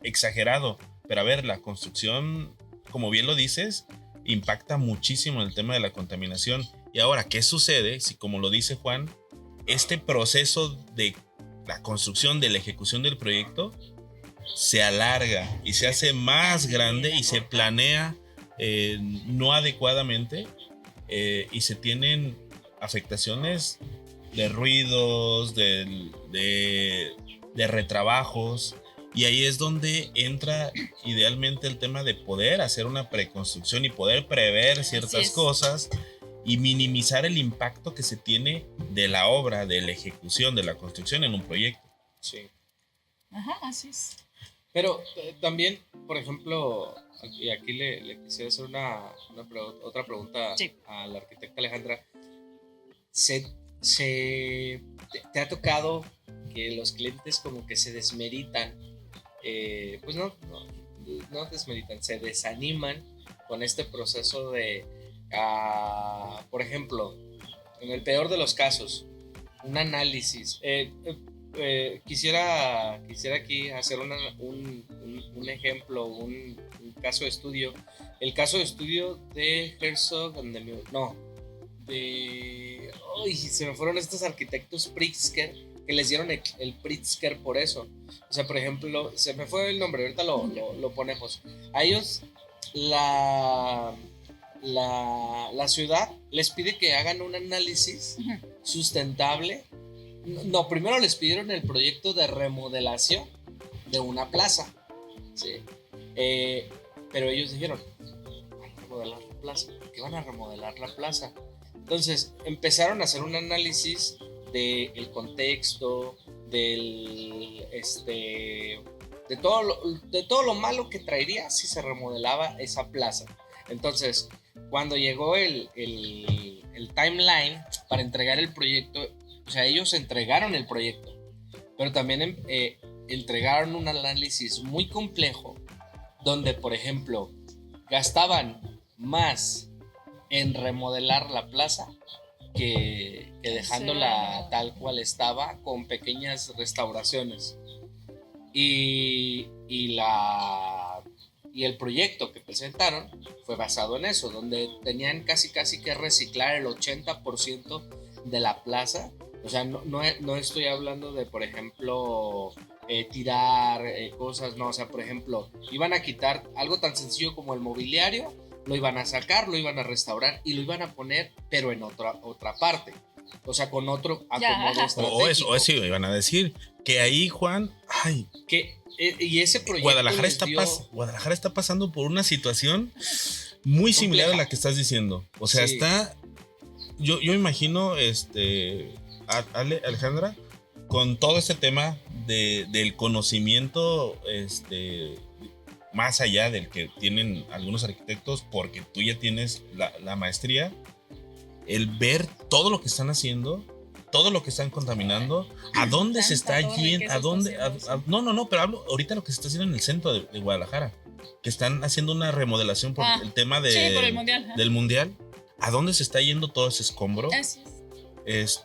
exagerado. Pero a ver, la construcción, como bien lo dices, impacta muchísimo el tema de la contaminación. Y ahora, ¿qué sucede si, como lo dice Juan, este proceso de la construcción, de la ejecución del proyecto, se alarga y se hace más grande y se planea no adecuadamente y se tienen afectaciones de ruidos, de retrabajos, y ahí es donde entra idealmente el tema de poder hacer una preconstrucción y poder prever ciertas cosas y minimizar el impacto que se tiene de la obra, de la ejecución, de la construcción en un proyecto. Sí. Ajá, así es. Pero también, por ejemplo, y aquí le quisiera hacer otra pregunta a la arquitecta Alejandra. ¿Te ha tocado que los clientes como que se desmeritan? Pues no desmeritan, se desaniman con este proceso de, por ejemplo, en el peor de los casos, un análisis. Quisiera aquí hacer un ejemplo, un caso de estudio. El caso de estudio de Herzog and de Müller. Se me fueron estos arquitectos Pritzker, que les dieron el Pritzker por eso. O sea, por ejemplo, se me fue el nombre, ahorita lo ponemos. A ellos la ciudad les pide que hagan un análisis sustentable. No, primero les pidieron el proyecto de remodelación de una plaza, ¿sí? Pero ellos dijeron, van a remodelar la plaza. ¿Por qué van a remodelar la plaza? Entonces empezaron a hacer un análisis del contexto, de todo lo malo que traería si se remodelaba esa plaza. Entonces, cuando llegó el timeline para entregar el proyecto, o sea, ellos entregaron el proyecto, pero también entregaron un análisis muy complejo donde, por ejemplo, gastaban más en remodelar la plaza que dejándola tal cual estaba, con pequeñas restauraciones. Y el proyecto que presentaron fue basado en eso, donde tenían casi que reciclar el 80% de la plaza. O sea, no estoy hablando de, por ejemplo, tirar cosas, no. O sea, por ejemplo, iban a quitar algo tan sencillo como el mobiliario, lo iban a sacar, lo iban a restaurar y lo iban a poner, pero en otra parte. O sea, con otro acomodo estratégico. O eso iban a decir, que ahí, Juan, y ese proyecto Guadalajara está pasando por una situación muy similar a la que estás diciendo. O sea, está... Yo imagino, Alejandra, con todo este tema del conocimiento, más allá del que tienen algunos arquitectos, porque tú ya tienes la maestría, el ver todo lo que están haciendo, todo lo que están contaminando, a dónde se está yendo, pero hablo ahorita de lo que se está haciendo en el centro de Guadalajara, que están haciendo una remodelación por el tema por el mundial, del mundial. ¿A dónde se está yendo todo ese escombro? Así es.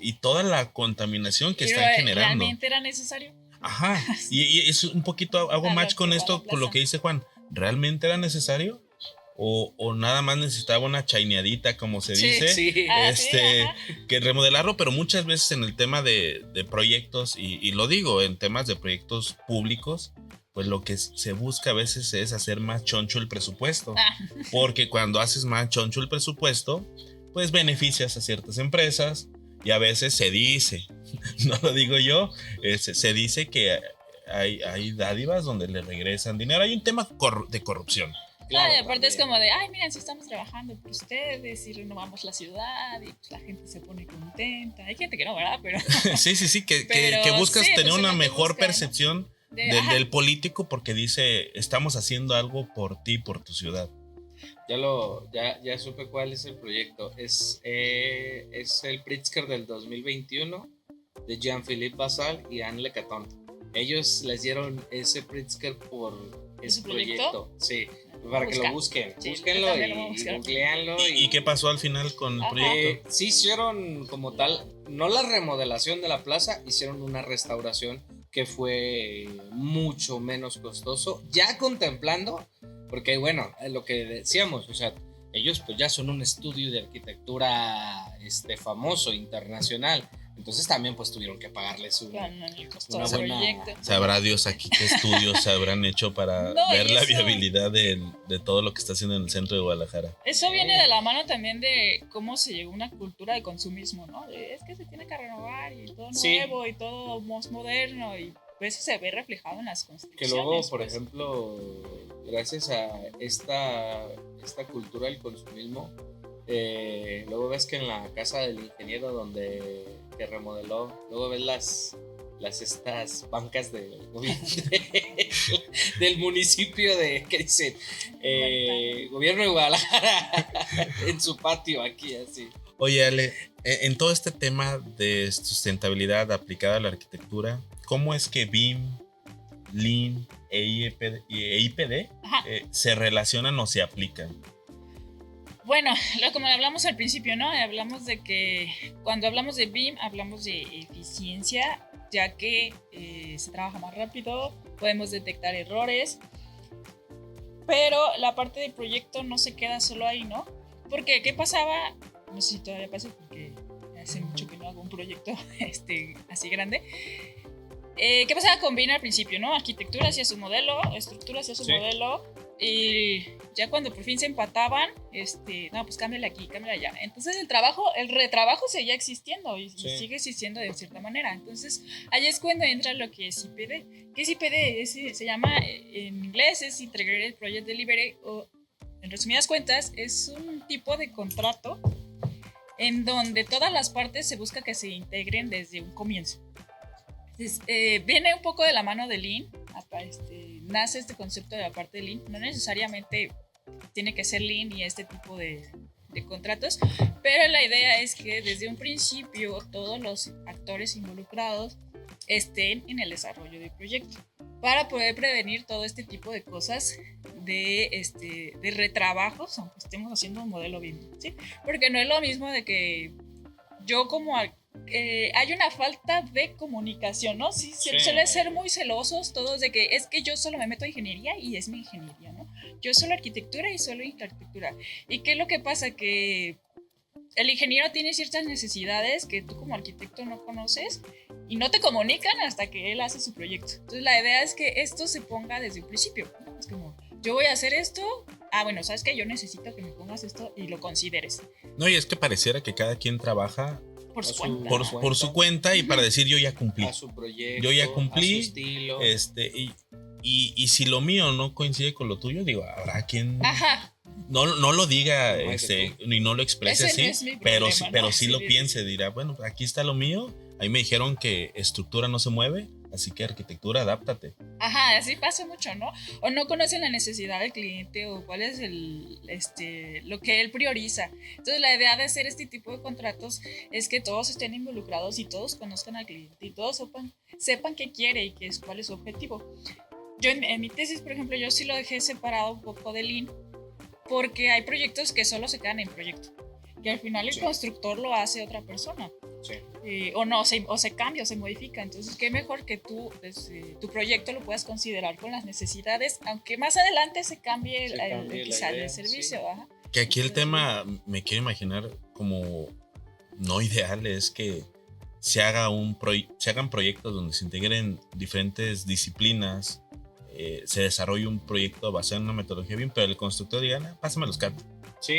Y toda la contaminación que están generando. ¿Realmente era necesario? Ajá, y es un poquito, hago match con esto, con lo que dice Juan. ¿Realmente era necesario? O nada más necesitaba una chaineadita, como se dice, que remodelarlo, pero muchas veces en el tema de proyectos, y lo digo, en temas de proyectos públicos, pues lo que se busca a veces es hacer más choncho el presupuesto. Porque cuando haces más choncho el presupuesto, pues beneficias a ciertas empresas y a veces se dice, no lo digo yo, se dice que hay dádivas donde le regresan dinero. Hay un tema de corrupción. Claro, y aparte es como de, ay, miren, si estamos trabajando por ustedes y renovamos la ciudad y pues la gente se pone contenta. Hay gente que no, ¿verdad? Pero sí, que buscas tener una mejor percepción, ¿no? Del político porque dice, estamos haciendo algo por ti, por tu ciudad. Ya supe cuál es el proyecto. Es el Pritzker del 2021 de Jean-Philippe Basal y Anne Le Caton. Ellos les dieron ese Pritzker por ese proyecto. Sí, para que lo busquen. Sí, búsquenlo y googleanlo. ¿Y qué pasó al final con el proyecto? Sí hicieron como tal, no la remodelación de la plaza, hicieron una restauración que fue mucho menos costoso, ya contemplando, porque bueno, lo que decíamos, o sea, ellos pues ya son un estudio de arquitectura famoso, internacional, entonces también pues tuvieron que pagarles una buena proyecto. Sabrá Dios aquí qué estudios se habrán hecho para ver la viabilidad de todo lo que está haciendo en el centro de Guadalajara. Eso viene de la mano también de cómo se llegó a una cultura de consumismo, ¿no? Es que se tiene que renovar y todo nuevo y todo más moderno y eso se ve reflejado en las construcciones. Que luego, por ejemplo, gracias a esta cultura del consumismo, luego ves que en la casa del ingeniero que remodeló, luego ves estas bancas del municipio que dicen gobierno de Guadalajara en su patio aquí así. Oye, Ale, en todo este tema de sustentabilidad aplicada a la arquitectura, ¿cómo es que BIM, Lean e IPD se relacionan o se aplican? Bueno, como hablamos al principio, ¿no? Hablamos de que cuando hablamos de BIM hablamos de eficiencia, ya que se trabaja más rápido, podemos detectar errores, pero la parte del proyecto no se queda solo ahí, ¿no? Porque, ¿qué pasaba? No sé si todavía pasa porque hace mucho que no hago un proyecto así grande. ¿Qué pasaba con BIM al principio, no? Arquitectura hacía su modelo, estructura hacía su modelo, y ya cuando por fin se empataban, no, pues cámbiale aquí, cámbiale allá. Entonces el retrabajo seguía existiendo y sigue existiendo de cierta manera. Entonces ahí es cuando entra lo que es IPD. ¿Qué es IPD? Se llama, en inglés es Integrated Project Delivery, o en resumidas cuentas es un tipo de contrato en donde todas las partes se busca que se integren desde un comienzo. Entonces, viene un poco de la mano de Lean, nace este concepto de la parte de Lean, no necesariamente tiene que ser Lean y este tipo de contratos, pero la idea es que desde un principio todos los actores involucrados estén en el desarrollo del proyecto para poder prevenir todo este tipo de cosas de retrabajos, aunque estemos haciendo un modelo BIM, ¿sí? Porque no es lo mismo de que yo como hay una falta de comunicación, ¿no? Sí, suelen ser muy celosos todos de que es que yo solo me meto a ingeniería y es mi ingeniería, ¿no? Yo solo arquitectura y solo arquitectura. ¿Y qué es lo que pasa? Que el ingeniero tiene ciertas necesidades que tú como arquitecto no conoces y no te comunican hasta que él hace su proyecto. Entonces la idea es que esto se ponga desde un principio, ¿no? Es como, yo voy a hacer esto, bueno, ¿sabes qué? Yo necesito que me pongas esto y lo consideres. No, y es que pareciera que cada quien trabaja por su cuenta y para decir yo ya cumplí. A su proyecto, yo ya cumplí, a su estilo. Y si lo mío no coincide con lo tuyo, digo, habrá quien no lo diga ni no lo exprese así, no pero sí lo piense, dirá, bueno, aquí está lo mío, ahí me dijeron que estructura no se mueve, así que arquitectura, adáptate. Ajá, así pasa mucho, ¿no? O no conocen la necesidad del cliente o cuál es lo que él prioriza. Entonces la idea de hacer este tipo de contratos es que todos estén involucrados y todos conozcan al cliente y todos sepan qué quiere y cuál es su objetivo. Yo en mi tesis, por ejemplo, yo sí lo dejé separado un poco de Lean porque hay proyectos que solo se quedan en proyecto, que al final el constructor lo hace otra persona. Sí. O se cambia o se modifica. Entonces, qué mejor que tú tu proyecto lo puedas considerar con las necesidades, aunque más adelante se cambie el servicio. Sí. Ajá. Que aquí el tema, me quiero imaginar como no ideal, es que se hagan proyectos donde se integren diferentes disciplinas, se desarrolle un proyecto basado en una metodología BIM, pero el constructor diga, pásame los CAD. Sí.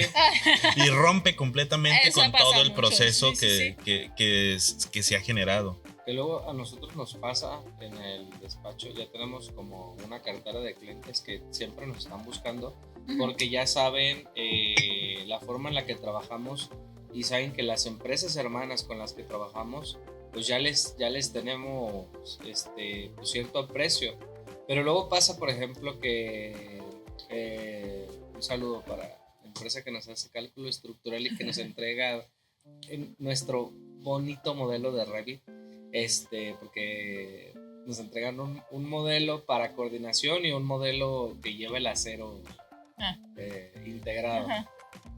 Y rompe completamente con todo el proceso sí. que se ha generado. Que luego a nosotros nos pasa en el despacho, ya tenemos como una cartera de clientes que siempre nos están buscando porque ya saben la forma en la que trabajamos y saben que las empresas hermanas con las que trabajamos pues ya les tenemos pues cierto aprecio. Pero luego pasa, por ejemplo, que un saludo para la empresa que nos hace cálculo estructural y que nos entrega nuestro bonito modelo de Revit, porque nos entregan un modelo para coordinación y un modelo que lleva el acero integrado.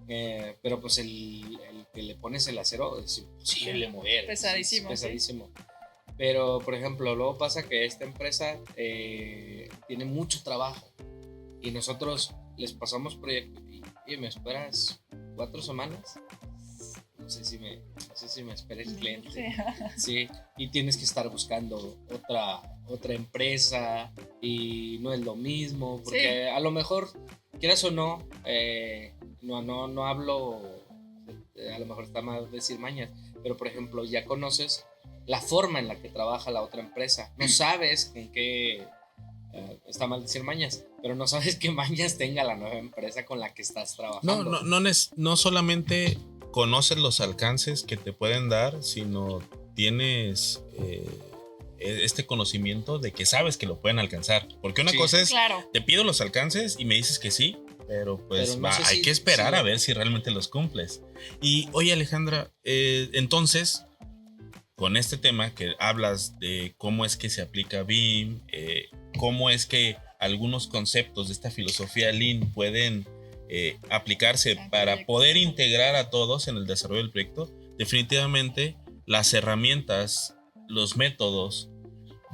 Pero pues el que le pones el acero es imposible mover. Pesadísimo. Es pesadísimo. Sí. Pero, por ejemplo, luego pasa que esta empresa tiene mucho trabajo y nosotros les pasamos proyectos y me esperas 4 semanas. No sé si me espera el cliente. Sí, y tienes que estar buscando otra empresa y no es lo mismo, porque a lo mejor, quieras o no, no hablo, a lo mejor está mal decir mañas, pero por ejemplo ya conoces la forma en la que trabaja la otra empresa, no sabes con qué, está mal decir mañas, pero no sabes qué mañas tenga la nueva empresa con la que estás trabajando. No solamente conoces los alcances que te pueden dar, sino tienes este conocimiento de que sabes que lo pueden alcanzar. Porque una cosa es, te pido los alcances y me dices que sí, pero pues no hay que esperar a ver si realmente los cumples. Y oye, Alejandra, entonces, con este tema que hablas de cómo es que se aplica BIM, cómo es que algunos conceptos de esta filosofía Lean pueden aplicarse para poder integrar a todos en el desarrollo del proyecto, definitivamente las herramientas, los métodos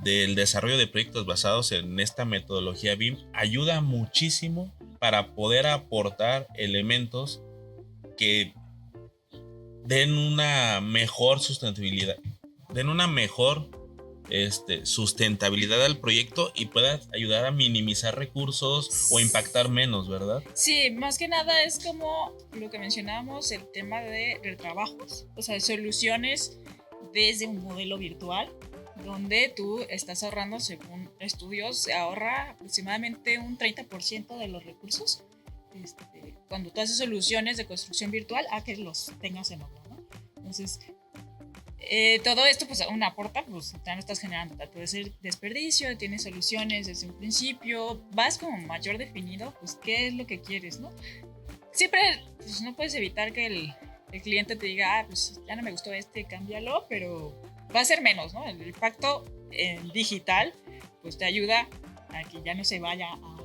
del desarrollo de proyectos basados en esta metodología BIM ayuda muchísimo para poder aportar elementos que den una mejor sustentabilidad, sustentabilidad al proyecto y pueda ayudar a minimizar recursos o impactar menos, ¿verdad? Sí, más que nada es como lo que mencionábamos, el tema de retrabajos, o sea, soluciones desde un modelo virtual donde tú estás ahorrando, según estudios, se ahorra aproximadamente un 30% de los recursos cuando tú haces soluciones de construcción virtual a que los tengas en obra, ¿no? Entonces, todo esto pues aún aporta, pues ya no estás generando tanto desperdicio, tienes soluciones desde un principio, vas como mayor definido, pues qué es lo que quieres, ¿no? Siempre pues, no puedes evitar que el cliente te diga, pues ya no me gustó cámbialo, pero va a ser menos, ¿no? El impacto digital pues te ayuda a que ya no se vaya a...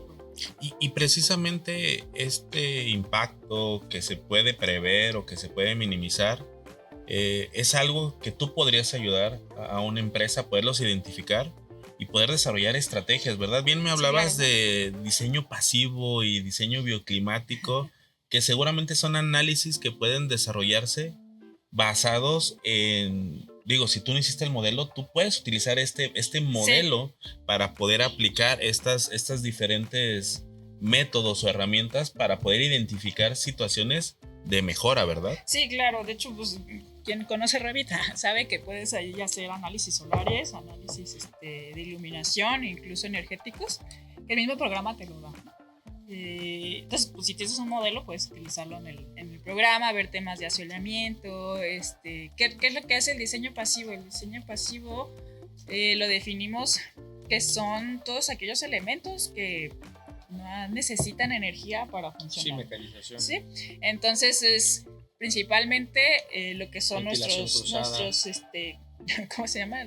Y precisamente este impacto que se puede prever o que se puede minimizar es algo que tú podrías ayudar a una empresa a poderlos identificar y poder desarrollar estrategias, ¿verdad? Bien me hablabas de diseño pasivo y diseño bioclimático, que seguramente son análisis que pueden desarrollarse basados en... Digo, si tú no hiciste el modelo, tú puedes utilizar este modelo para poder aplicar estas diferentes métodos o herramientas para poder identificar situaciones de mejora, ¿verdad? Sí, claro. De hecho, pues quien conoce Revit sabe que puedes ahí hacer análisis solares, análisis de iluminación, incluso energéticos. El mismo programa te lo da. Entonces, pues, si tienes un modelo, puedes utilizarlo en el programa, ver temas de asoleamiento, ¿qué es lo que hace el diseño pasivo? El diseño pasivo lo definimos que son todos aquellos elementos que no necesitan energía para funcionar. Sí, mecanización. ¿Sí? Entonces es principalmente lo que son nuestros ¿cómo se llama?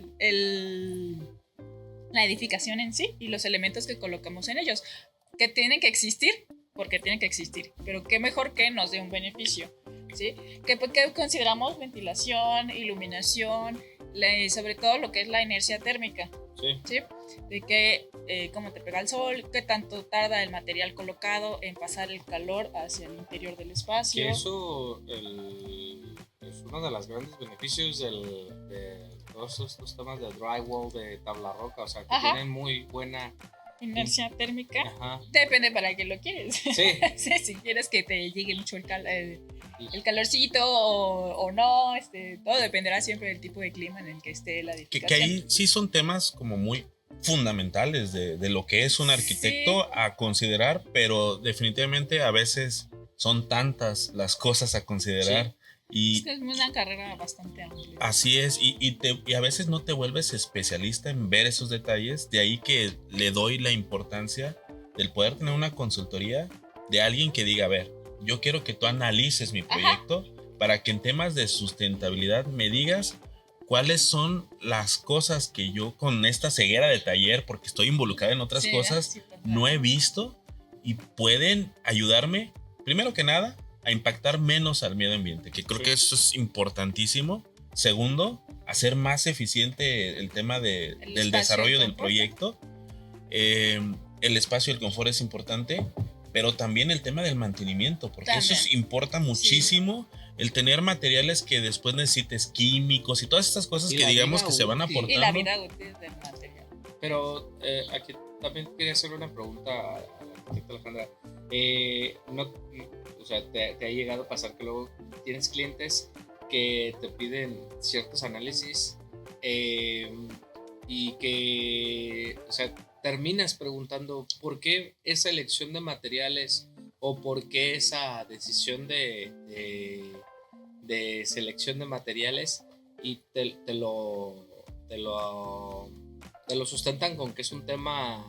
La edificación en sí y los elementos que colocamos en ellos, que tienen que existir porque tienen que existir, pero qué mejor que nos dé un beneficio, ¿sí? ¿Qué consideramos? Ventilación, iluminación, sobre todo lo que es la inercia térmica, ¿sí? De que cómo te pega el sol, qué tanto tarda el material colocado en pasar el calor hacia el interior del espacio. Que eso es uno de los grandes beneficios de todos estos temas de drywall, de tabla roca, o sea, que tienen muy buena inercia térmica. Depende para qué lo quieres. Sí. Si quieres que te llegue mucho el calorcito o no, todo dependerá siempre del tipo de clima en el que esté la edificación. Que ahí sí son temas como muy fundamentales de lo que es un arquitecto a considerar, pero definitivamente a veces son tantas las cosas a considerar. Y es una carrera bastante amplia. Así es, y a veces no te vuelves especialista en ver esos detalles, de ahí que le doy la importancia del poder tener una consultoría de alguien que diga, a ver, yo quiero que tú analices mi proyecto para que en temas de sustentabilidad me digas cuáles son las cosas que yo con esta ceguera de taller, porque estoy involucrada en otras cosas, no he visto y pueden ayudarme, primero que nada, a impactar menos al medio ambiente, que creo que eso es importantísimo. Segundo, hacer más eficiente el tema del desarrollo del proyecto. El espacio y el confort es importante, pero también el tema del mantenimiento, porque eso importa muchísimo. El tener materiales que después necesites químicos y todas estas cosas que digamos que se van aportando. Y la vida útil del material. Pero aquí también quería hacer una pregunta a la arquitecta Alejandra. O sea, te ha llegado a pasar que luego tienes clientes que te piden ciertos análisis y que, o sea, terminas preguntando por qué esa elección de materiales o por qué esa decisión de selección de materiales y te lo sustentan con que es un tema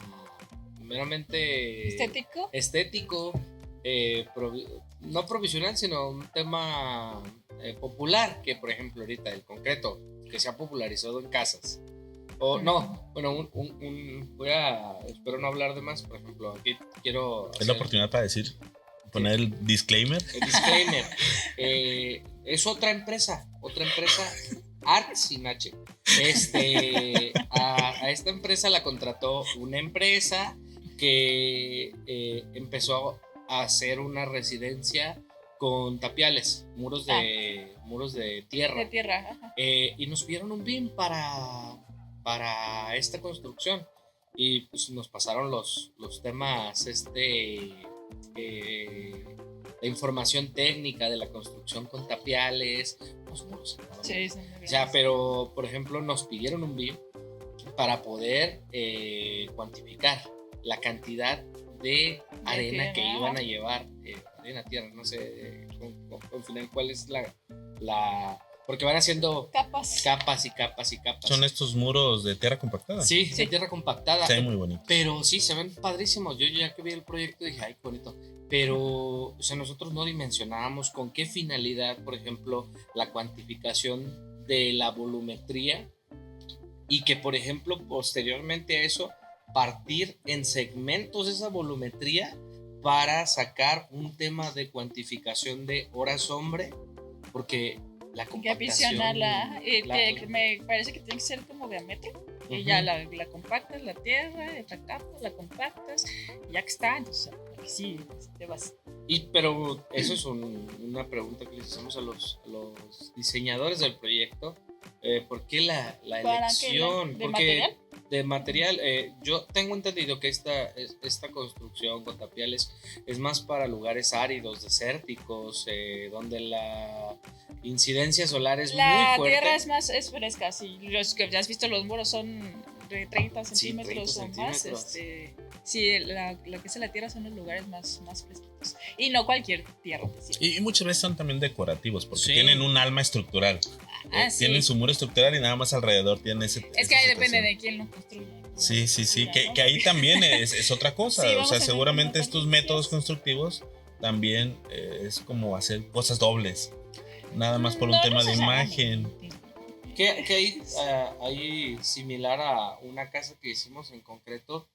meramente estético, no provisional, sino un tema popular, que por ejemplo ahorita el concreto que se ha popularizado en casas o no, bueno, espero no hablar de más. Por ejemplo, aquí quiero es la oportunidad para poner el disclaimer. Es otra empresa Art sin H. A esta empresa la contrató una empresa que empezó a hacer una residencia con tapiales, muros de tierra. De tierra, ajá. Y nos pidieron un BIM para esta construcción. Y pues nos pasaron los temas, la información técnica de la construcción con tapiales, los muros. Sí, o sea, pero por ejemplo nos pidieron un BIM para poder cuantificar la cantidad de arena que iban a llevar, arena, tierra, no sé, con final cuál es la porque van haciendo capas y capas y capas. Son estos muros de tierra compactada. Sí, de tierra compactada. Se ven muy bonitos. Pero sí, se ven padrísimos. Yo ya que vi el proyecto dije, ay, qué bonito. Pero, o sea, nosotros no dimensionábamos con qué finalidad, por ejemplo, la cuantificación de la volumetría y que, por ejemplo, posteriormente a eso, partir en segmentos esa volumetría para sacar un tema de cuantificación de horas hombre, porque la compactación... me parece que tiene que ser como de a metro. Y ya la compactas, la tierra, la compactas, ya que está, entonces sí, te vas. Pero eso es una pregunta que les hacemos a los diseñadores del proyecto. ¿Por qué la elección? ¿Material? De material, yo tengo entendido que esta construcción con tapiales es más para lugares áridos, desérticos, donde la incidencia solar es muy fuerte. La tierra es fresca, sí. Los que ya has visto, los muros son de 30 centímetros o más. Sí, lo que es la tierra son los lugares más fresquitos. Y no cualquier tierra. Y muchas veces son también decorativos, porque tienen un alma estructural. Tienen su muro estructural y nada más alrededor tienen ese. Es que ahí depende de quién lo construye. Sí. Que ahí también es otra cosa. Sí, o sea, seguramente estos métodos constructivos también es como hacer cosas dobles. Nada más por un tema de imagen. Que ahí similar a una casa que hicimos en concreto,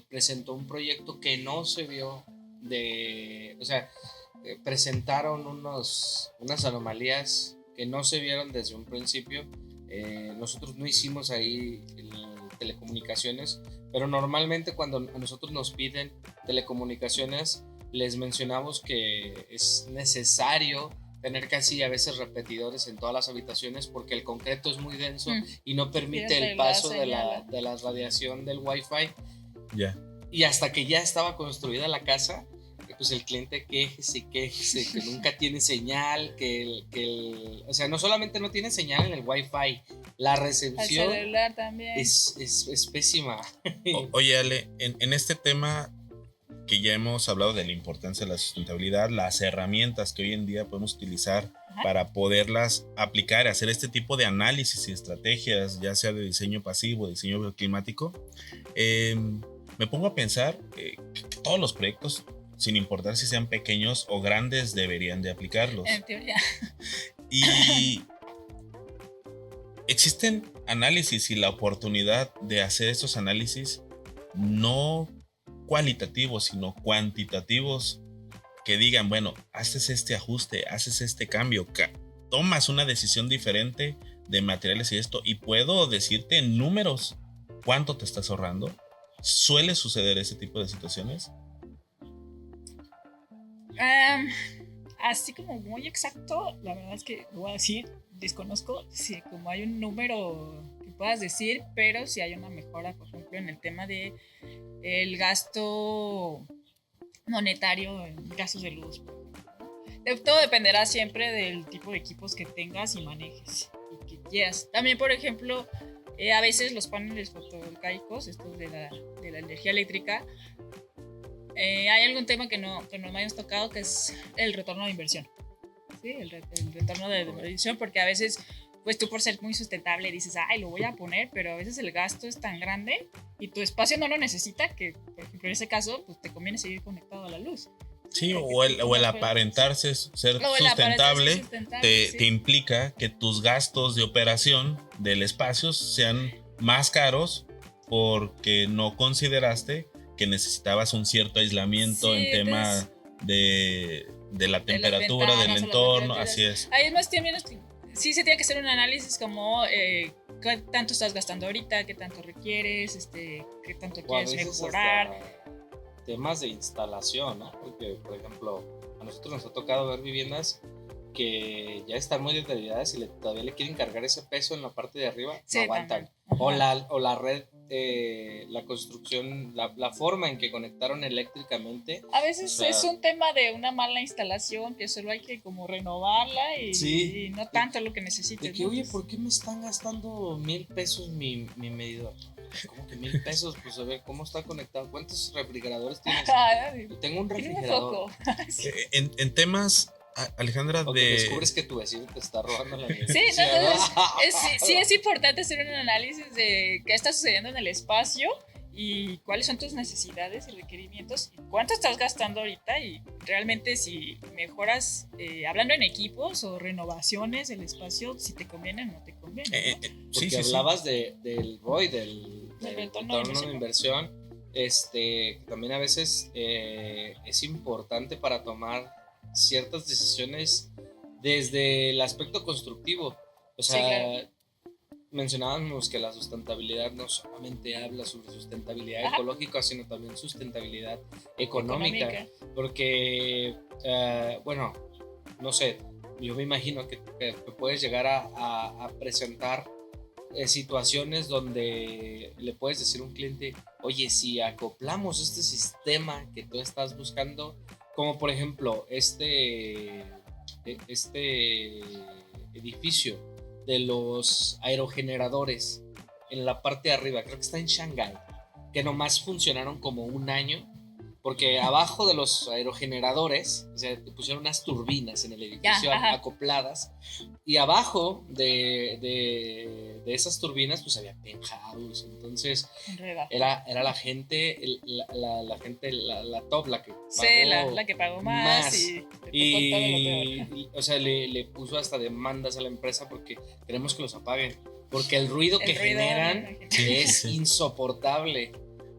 presentó un proyecto que no se vio o sea, presentaron unas anomalías que no se vieron desde un principio. Nosotros no hicimos ahí telecomunicaciones, pero normalmente cuando a nosotros nos piden telecomunicaciones les mencionamos que es necesario tener casi a veces repetidores en todas las habitaciones porque el concreto es muy denso y no permite el paso de la radiación del Wi-Fi. Ya. Y hasta que ya estaba construida la casa, pues el cliente quéjese, que nunca tiene señal, o sea, no solamente no tiene señal en el Wi-Fi, la recepción el celular también es pésima. Oye, Ale, en este tema que ya hemos hablado de la importancia de la sustentabilidad, las herramientas que hoy en día podemos utilizar para poderlas aplicar, hacer este tipo de análisis y estrategias, ya sea de diseño pasivo, diseño bioclimático, me pongo a pensar que todos los proyectos, sin importar si sean pequeños o grandes, deberían de aplicarlos. En teoría. Y existen análisis y la oportunidad de hacer estos análisis no cualitativos, sino cuantitativos, que digan, bueno, haces este ajuste, haces este cambio, tomas una decisión diferente de materiales y esto, y puedo decirte en números cuánto te estás ahorrando. ¿Suele suceder ese tipo de situaciones? Así como muy exacto, la verdad es que voy a decir, desconozco si como hay un número que puedas decir, pero si hay una mejora, por ejemplo, en el tema de el gasto monetario en gastos de luz. Todo dependerá siempre del tipo de equipos que tengas y manejes y que quieras. También, por ejemplo, a veces los paneles fotovoltaicos, estos de la energía eléctrica, hay algún tema que no me hayamos tocado, que es el retorno de inversión. ¿Sí? El retorno de inversión, porque a veces, pues tú por ser muy sustentable dices, ay, lo voy a poner, pero a veces el gasto es tan grande y tu espacio no lo necesita que, por ejemplo, en ese caso, pues te conviene seguir conectado a la luz. Sí, o el aparentarse ser sustentable te implica que tus gastos de operación del espacio sean más caros porque no consideraste que necesitabas un cierto aislamiento en tema de la temperatura, ventanas, del entorno, así es. Hay más también, sí se tiene que hacer un análisis como qué tanto estás gastando ahorita, qué tanto requieres, qué tanto quieres mejorar. Temas de instalación, ¿no? Porque, por ejemplo, a nosotros nos ha tocado ver viviendas que ya están muy deterioradas y todavía le quieren cargar ese peso en la parte de arriba, sí, no aguantan. O la red, la construcción, la forma en que conectaron eléctricamente. A veces es un tema de una mala instalación que solo hay que como renovarla y no tanto lo que necesites. De que, oye, ¿por qué me están gastando $1,000 mi medidor? ¿Cómo que $1,000? Pues a ver, ¿cómo está conectado? ¿Cuántos refrigeradores tienes? Tengo un refrigerador. En temas, Alejandra, o que descubres que tu vecino te está robando la energía. Sí, entonces sí es importante hacer un análisis de qué está sucediendo en el espacio y cuáles son tus necesidades y requerimientos y cuánto estás gastando ahorita, y realmente si mejoras, hablando en equipos o renovaciones del espacio, si te conviene o no te conviene. Porque hablabas del ROI, del retorno de inversión, también a veces es importante para tomar ciertas decisiones desde el aspecto constructivo. O sea, sí, claro. Mencionábamos que la sustentabilidad no solamente habla sobre sustentabilidad ecológica, sino también sustentabilidad económica. Porque, bueno, no sé, yo me imagino que puedes llegar a presentar situaciones donde le puedes decir a un cliente, oye, si acoplamos este sistema que tú estás buscando, como por ejemplo este edificio de los aerogeneradores en la parte de arriba, creo que está en Shanghái, que nomás funcionaron como un año, porque abajo de los aerogeneradores, o sea, pusieron unas turbinas en el edificio acopladas, y abajo de esas turbinas pues había penthouse. Entonces era la gente, la top, la que pagó, sí, la que pagó más. Y o sea, le puso hasta demandas a la empresa porque queremos que los apaguen, porque el ruido que generan es insoportable.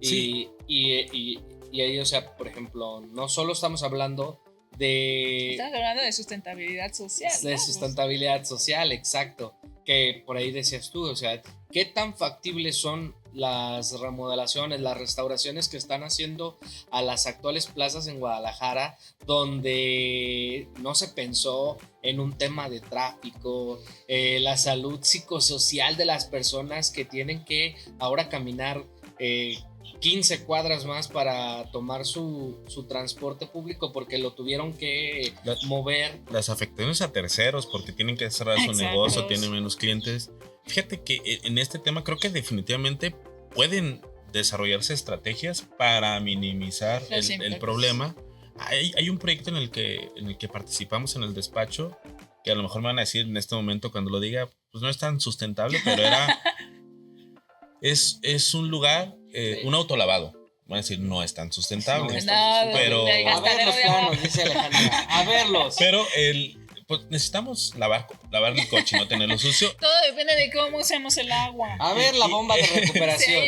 Sí. Y ahí, o sea, por ejemplo, no solo estamos hablando Estamos hablando de sustentabilidad social. De sustentabilidad social, exacto. Que por ahí decías tú, o sea, ¿qué tan factibles son las remodelaciones, las restauraciones que están haciendo a las actuales plazas en Guadalajara, donde no se pensó en un tema de tráfico, la salud psicosocial de las personas que tienen que ahora caminar 15 cuadras más para tomar su transporte público porque lo tuvieron que mover. Las afectaciones a terceros porque tienen que cerrar su negocio, tienen menos clientes. Fíjate que en este tema creo que definitivamente pueden desarrollarse estrategias para minimizar el problema. Hay un proyecto en el que participamos en el despacho que a lo mejor me van a decir en este momento cuando lo diga, pues no es tan sustentable, pero es un lugar, un autolavado. Van a decir, no es tan sustentable. Pero a ver los planos, dice Alejandra. A verlos. Pero pues necesitamos lavar el coche y no tenerlo sucio. Todo depende de cómo usemos el agua. A ver la bomba de recuperación.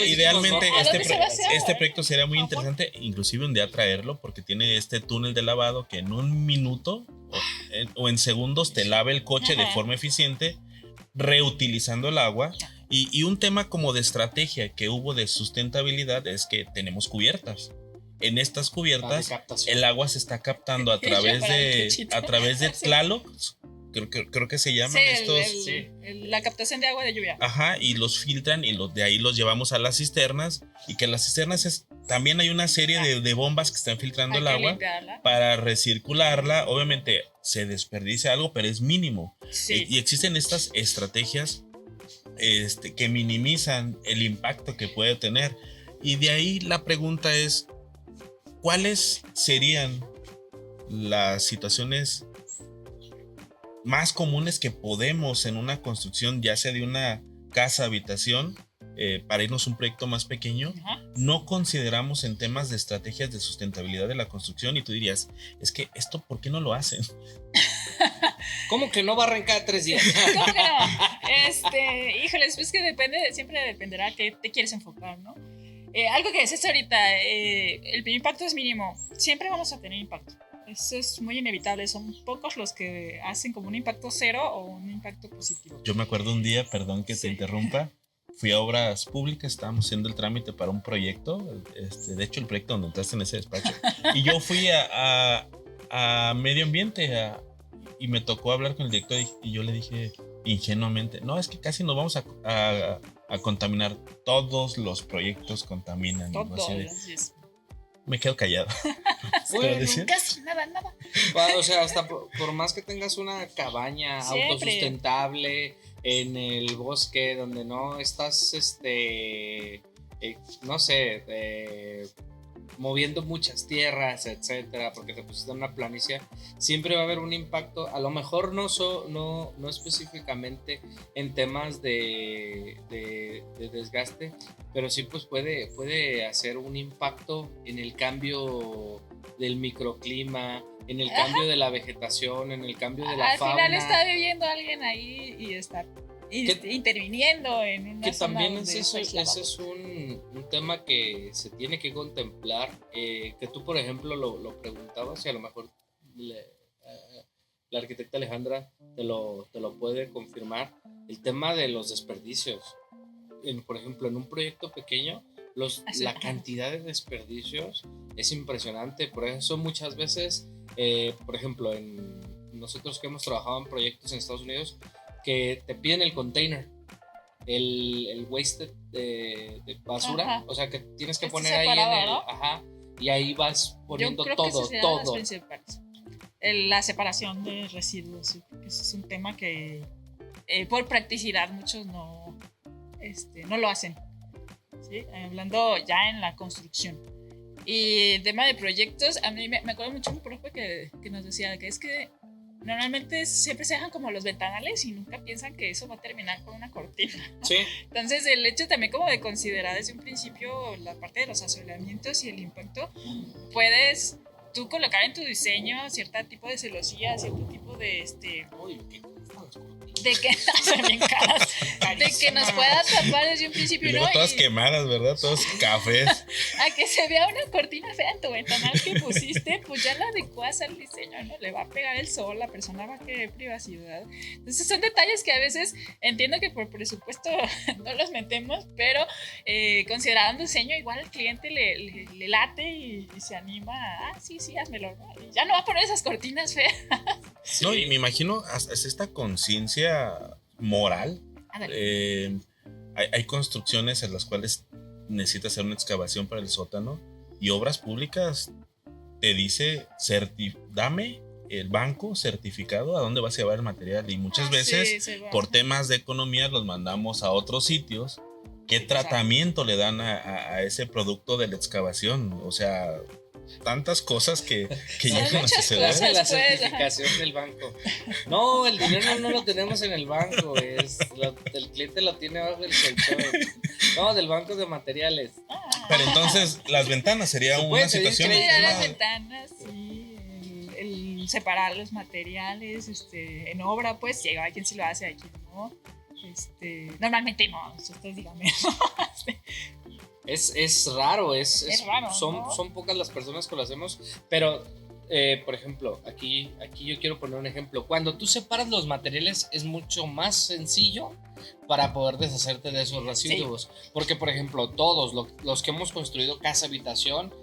Idealmente este proyecto sería muy interesante, inclusive un día traerlo, porque tiene este túnel de lavado que en un minuto o en segundos te lava el coche de forma eficiente, reutilizando el agua. Y un tema como de estrategia que hubo de sustentabilidad es que tenemos cubiertas. En estas cubiertas el agua se está captando a través de Tlaloc, creo que se llaman estos. La captación de agua de lluvia. Ajá, y los filtran y de ahí los llevamos a las cisternas, y que las cisternas también hay una serie de bombas que están filtrando el agua para recircularla. Obviamente se desperdicia algo, pero es mínimo. Y existen estas estrategias que minimizan el impacto que puede tener. Y de ahí la pregunta es, ¿cuáles serían las situaciones más comunes que podemos en una construcción, ya sea de una casa, habitación, para irnos a un proyecto más pequeño, no consideramos en temas de estrategias de sustentabilidad de la construcción? Y tú dirías, es que esto, ¿por qué no lo hacen? ¿Cómo que no barren cada 3 días? ¿Cómo que no? Híjoles, pues que siempre dependerá a qué te quieres enfocar, ¿no? Algo que decías ahorita, el impacto es mínimo. Siempre vamos a tener impacto. Eso es muy inevitable. Son pocos los que hacen como un impacto cero o un impacto positivo. Yo me acuerdo un día, perdón que te interrumpa, fui a Obras Públicas, estábamos haciendo el trámite para un proyecto, de hecho el proyecto donde entraste en ese despacho, y yo fui a Medio Ambiente y me tocó hablar con el director y yo le dije ingenuamente, no, es que casi nos vamos a contaminar. Todos los proyectos contaminan. Todos, me quedo callado. Casi nada. O sea, hasta por más que tengas una cabaña autosustentable en el bosque donde no estás, no sé, moviendo muchas tierras, etcétera, porque te pusiste en una planicie, siempre va a haber un impacto. A lo mejor no específicamente en temas de desgaste, pero sí pues puede hacer un impacto en el cambio del microclima, en el cambio de la vegetación, en el cambio de la fauna. Al final está viviendo alguien ahí y está interviniendo en una que zona también ese es un tema que se tiene que contemplar, que tú por ejemplo lo preguntabas y a lo mejor la arquitecta Alejandra te lo puede confirmar, el tema de los desperdicios. Por ejemplo, en un proyecto pequeño la cantidad de desperdicios es impresionante. Por eso muchas veces, por ejemplo, nosotros que hemos trabajado en proyectos en Estados Unidos, que te piden el container, el waste de basura, o sea que tienes que poner ahí y ahí vas poniendo todo. La separación de residuos, ese es un tema que por practicidad muchos no lo hacen, ¿sí? Hablando ya en la construcción. Y el tema de proyectos, a mí me acuerdo mucho un profe que nos decía que es que normalmente siempre se dejan como los ventanales y nunca piensan que eso va a terminar con una cortina, ¿no? Sí. Entonces el hecho también como de considerar desde un principio la parte de los asolamientos y el impacto, puedes tú colocar en tu diseño cierto tipo de celosía, cierto tipo de de que nos pueda tapar desde un principio, y luego ¿no? Todas quemadas, ¿verdad? Todos cafés. A que se vea una cortina fea en tu ventanal que pusiste, pues ya la adecuas al diseño, ¿no? Le va a pegar el sol, la persona va a querer privacidad. Entonces son detalles que a veces entiendo que por presupuesto no los metemos, pero considerando diseño, igual al cliente le late y se anima a, sí, házmelo, ¿no? Y ya no va a poner esas cortinas feas. Sí. No, y me imagino es esta conciencia moral. Hay construcciones en las cuales necesita hacer una excavación para el sótano y Obras Públicas te dice, dame el banco certificado a dónde vas a llevar el material, y muchas veces por temas de economía los mandamos a otros sitios. ¿Qué tratamiento le dan a ese producto de la excavación? O sea, tantas cosas que llegan a suceder. La certificación del banco. No, el dinero no lo tenemos en el banco, el cliente lo tiene bajo el colchón. No, del banco de materiales. Pero entonces las ventanas sería una situación. Las ventanas, sí, el separar los materiales, en obra, pues llega alguien si lo hace, aquí no. Normalmente no, ustedes díganme. Es raro, raro, son pocas las personas que lo hacemos, pero por ejemplo, aquí yo quiero poner un ejemplo. Cuando tú separas los materiales es mucho más sencillo para poder deshacerte de esos residuos, porque por ejemplo todos los que hemos construido casa habitación,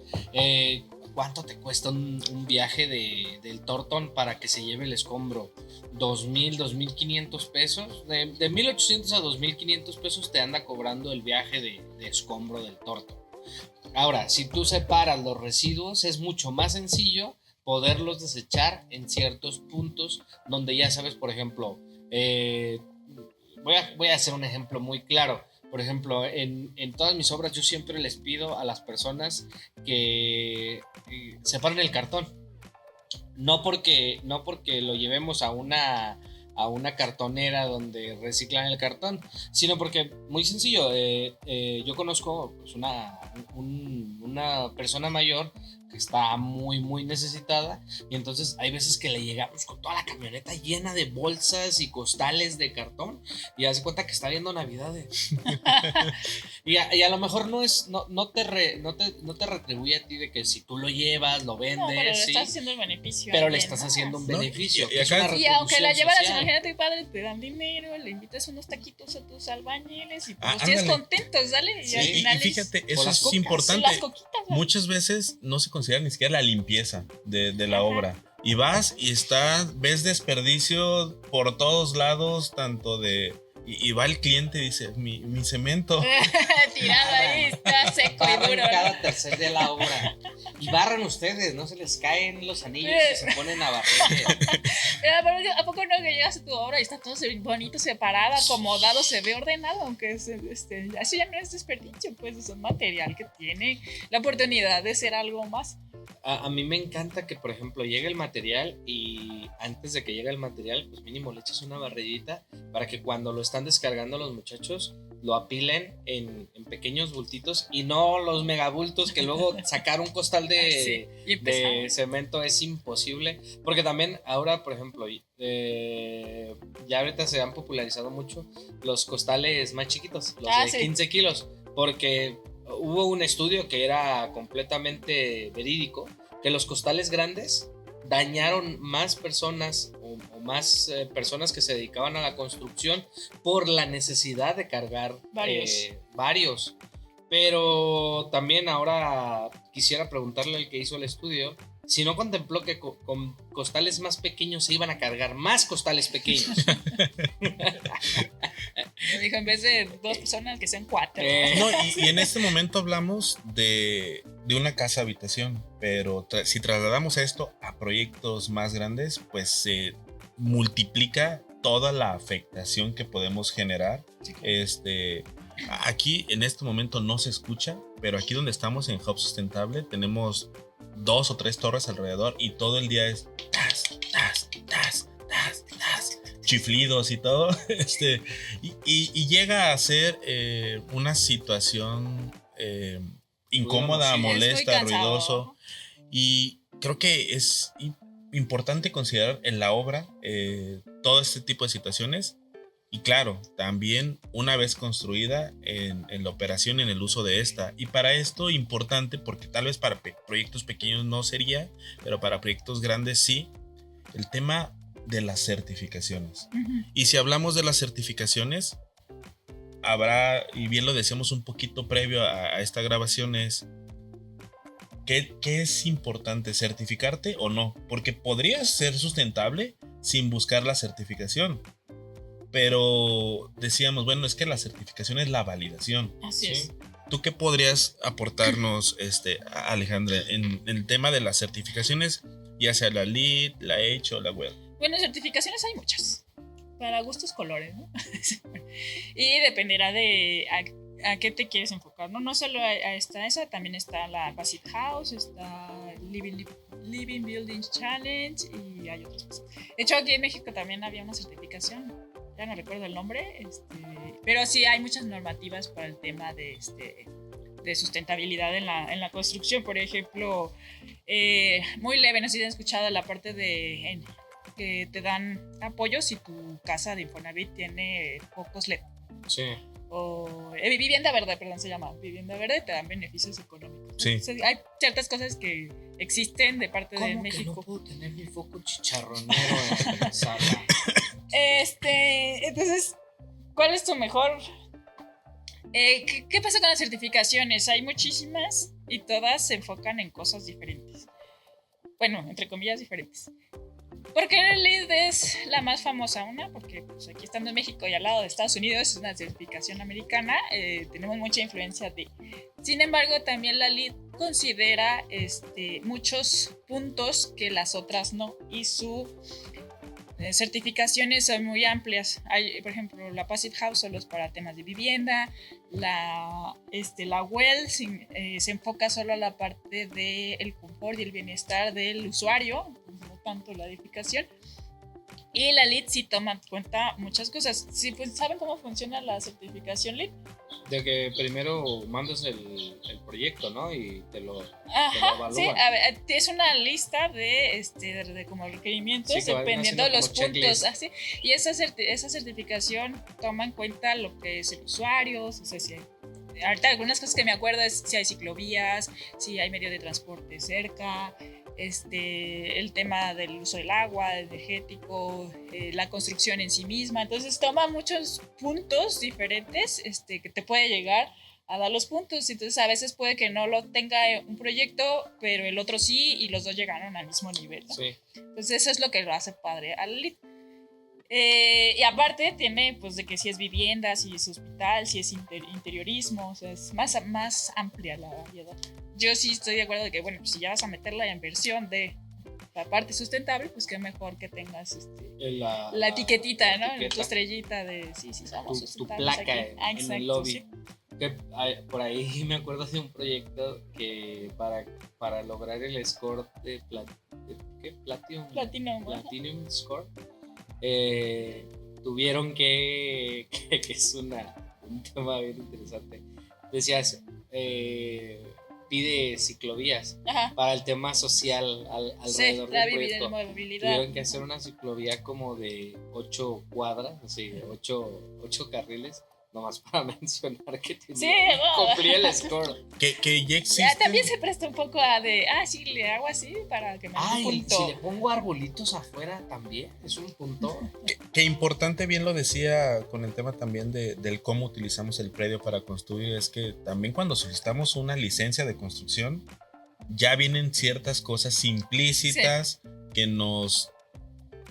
¿cuánto te cuesta un viaje del Torton para que se lleve el escombro? 2,000, 2,500 pesos. De 1,800 a 2,500 pesos te anda cobrando el viaje de escombro del Torton. Ahora, si tú separas los residuos, es mucho más sencillo poderlos desechar en ciertos puntos donde ya sabes, por ejemplo, voy a hacer un ejemplo muy claro. Por ejemplo, en todas mis obras yo siempre les pido a las personas que separen el cartón. No porque lo llevemos a una cartonera donde reciclan el cartón, sino porque, muy sencillo, yo conozco pues, una persona mayor que está muy muy necesitada, y entonces hay veces que le llegamos con toda la camioneta llena de bolsas y costales de cartón, y hace cuenta que está viendo Navidades. y a lo mejor no te retribuye a ti de que si tú lo llevas, lo vendes, pero le estás haciendo el beneficio, pero le estás haciendo un beneficio, y aunque la llevaras, imagínate, padre, te dan dinero, le invitas unos taquitos a tus albañiles y pues tienes contentos, ¿sale? Sí, y fíjate, eso es importante. Muchas veces no se considera ni siquiera la limpieza de la obra. Y vas y ves desperdicio por todos lados, tanto de... Y va el cliente y dice, mi cemento. Tirado ahí, está seco y duro. Cada tercer de la obra. Y barran ustedes, no se les caen los anillos y se ponen a barrer. ¿A poco no que llegas a tu obra y está todo bonito, separado, acomodado, se ve ordenado? Aunque eso ya no es desperdicio, pues es un material que tiene la oportunidad de ser algo más. A mí me encanta que, por ejemplo, llegue el material y antes de que llegue el material, pues mínimo le echas una barridita para que cuando lo están descargando los muchachos lo apilen en pequeños bultitos y no los megabultos que luego sacar un costal de cemento es imposible, porque también ahora, por ejemplo, ya ahorita se han popularizado mucho los costales más chiquitos, los de 15 kilos, porque hubo un estudio que era completamente verídico, que los costales grandes dañaron más personas o más personas que se dedicaban a la construcción por la necesidad de cargar varios. Pero también ahora quisiera preguntarle al que hizo el estudio si no contempló que con costales más pequeños se iban a cargar más costales pequeños. Dijo, en vez de 2 personas, que sean 4. No, y en este momento hablamos de una casa habitación, pero si trasladamos esto a proyectos más grandes, pues se multiplica toda la afectación que podemos generar. Sí, claro. Aquí en este momento no se escucha, pero aquí donde estamos en Hub Sustentable tenemos 2 o 3 torres alrededor y todo el día es chiflidos y todo, y llega a ser una situación incómoda, molesta, ruidoso, y creo que es importante considerar en la obra todo este tipo de situaciones. Y claro, también una vez construida en la operación, en el uso de esta. Y para esto importante, porque tal vez para proyectos pequeños no sería, pero para proyectos grandes sí, el tema de las certificaciones. Uh-huh. Y si hablamos de las certificaciones, habrá, y bien lo decíamos un poquito previo a esta grabación, es ¿qué es importante? ¿Certificarte o no? Porque podrías ser sustentable sin buscar la certificación. Pero decíamos, bueno, es que la certificación es la validación. Así es. ¿Tú qué podrías aportarnos, Alejandra, en el tema de las certificaciones, ya sea la LEED, la H o la WELL? Bueno, certificaciones hay muchas, para gustos colores, ¿no? Y dependerá de a qué te quieres enfocar, ¿no? No solo está esa, también está la Passive House, está Living Building Challenge y hay otras cosas. De hecho, aquí en México también había una certificación, ya no recuerdo el nombre, pero sí hay muchas normativas para el tema de sustentabilidad en la construcción. Por ejemplo, muy leve, no sé si han escuchado la parte de que te dan apoyo si tu casa de Infonavit tiene focos LED. Sí. O vivienda verde, perdón, se llama vivienda verde, te dan beneficios económicos. Sí. Entonces, hay ciertas cosas que existen de parte de México. ¿Cómo que no puedo tener mi foco chicharronero en la sala? Entonces, ¿cuál es tu mejor? ¿Qué pasa con las certificaciones? Hay muchísimas y todas se enfocan en cosas diferentes. Bueno, entre comillas diferentes. Porque la LEED es la más famosa, porque pues, aquí estando en México y al lado de Estados Unidos es una certificación americana, tenemos mucha influencia de. Sin embargo, también la LEED considera muchos puntos que las otras no, y sus certificaciones son muy amplias. Hay, por ejemplo, la Passive House solo es para temas de vivienda, la WELL se enfoca solo a la parte del confort y el bienestar del usuario, no tanto la edificación. Y la LEED sí toma en cuenta muchas cosas. Sí, pues, ¿saben cómo funciona la certificación LEED? De que primero mandas el proyecto, ¿no? Y te lo evalúan. Sí, a ver, es una lista de como requerimientos, sí, dependiendo de los puntos. Así, y esa certificación toma en cuenta lo que es el usuario, o sea, si ahorita algunas cosas que me acuerdo es si hay ciclovías, si hay medio de transporte cerca, el tema del uso del agua, energético, la construcción en sí misma. Entonces toma muchos puntos diferentes que te puede llegar a dar los puntos. Entonces a veces puede que no lo tenga un proyecto, pero el otro sí, y los dos llegaron al mismo nivel, ¿no? Sí. Entonces eso es lo que lo hace padre al LEED. Y aparte tiene pues de que si es vivienda, si es hospital, si es interiorismo, o sea, es más amplia la variedad. Yo sí estoy de acuerdo de que, bueno, pues si ya vas a meter la inversión de la parte sustentable, pues qué mejor que tengas la etiquetita, ¿no? Etiqueta. Tu estrellita de sí, somos sustentables. Tu placa en el lobby. Sí. Que, por ahí me acuerdo de un proyecto que para lograr el score de Platinum Score, tuvieron que es un tema bien interesante. Decías, pide ciclovías. Ajá. Para el tema social alrededor del proyecto. Movilidad. Tuvieron que hacer una ciclovía como de 8 cuadras, así, 8 carriles, nomás para mencionar que cumplía el score. Que ya existe. Ya, también se presta un poco a sí, le hago así para que me dé un punto. Si le pongo arbolitos afuera también, es un punto. Que importante, bien lo decía con el tema también del cómo utilizamos el predio para construir, es que también cuando solicitamos una licencia de construcción, ya vienen ciertas cosas implícitas que nos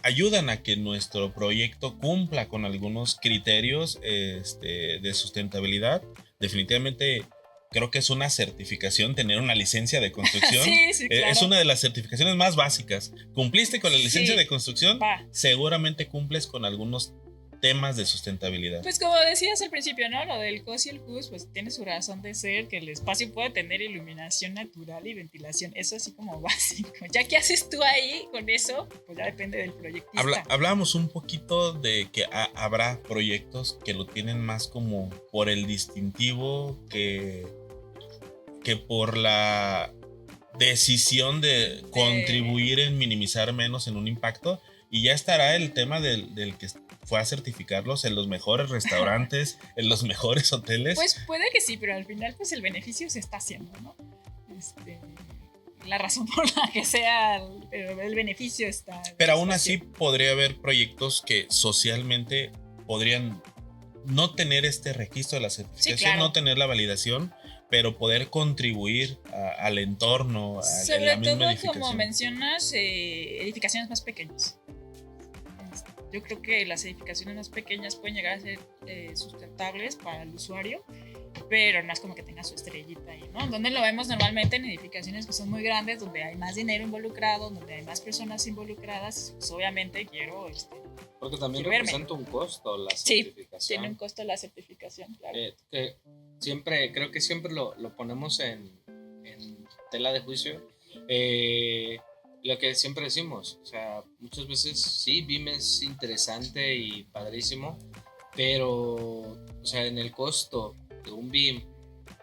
ayudan a que nuestro proyecto cumpla con algunos criterios de sustentabilidad. Definitivamente creo que es una certificación tener una licencia de construcción. Sí, claro. Es una de las certificaciones más básicas. ¿Cumpliste con la licencia de construcción? Seguramente cumples con algunos temas de sustentabilidad. Pues como decías al principio, ¿no? Lo del COS y el CUS, pues tiene su razón de ser, que el espacio puede tener iluminación natural y ventilación. Eso así como básico. Ya que haces tú ahí con eso, pues ya depende del proyectista. Hablábamos un poquito de que habrá proyectos que lo tienen más como por el distintivo que por la decisión de contribuir en minimizar menos en un impacto. Y ya estará el tema del que fue a certificarlos en los mejores restaurantes, en los mejores hoteles. Pues puede que sí, pero al final pues el beneficio se está haciendo, ¿no? La razón por la que sea, pero el beneficio está. Pero aún así podría haber proyectos que socialmente podrían no tener este registro de la certificación, sí, claro, no tener la validación, pero poder contribuir al entorno, sobre la misma todo edificación. Como mencionas, edificaciones más pequeñas. Yo creo que las edificaciones más pequeñas pueden llegar a ser sustentables para el usuario pero no es como que tenga su estrellita ahí, ¿no? Donde lo vemos normalmente en edificaciones que son muy grandes, donde hay más dinero involucrado, donde hay más personas involucradas, pues obviamente quiero... Porque también representa un costo la certificación. Sí, tiene un costo la certificación, claro. Creo que siempre lo ponemos en tela de juicio. Lo que siempre decimos, o sea, muchas veces sí, BIM es interesante y padrísimo, pero, o sea, en el costo de un BIM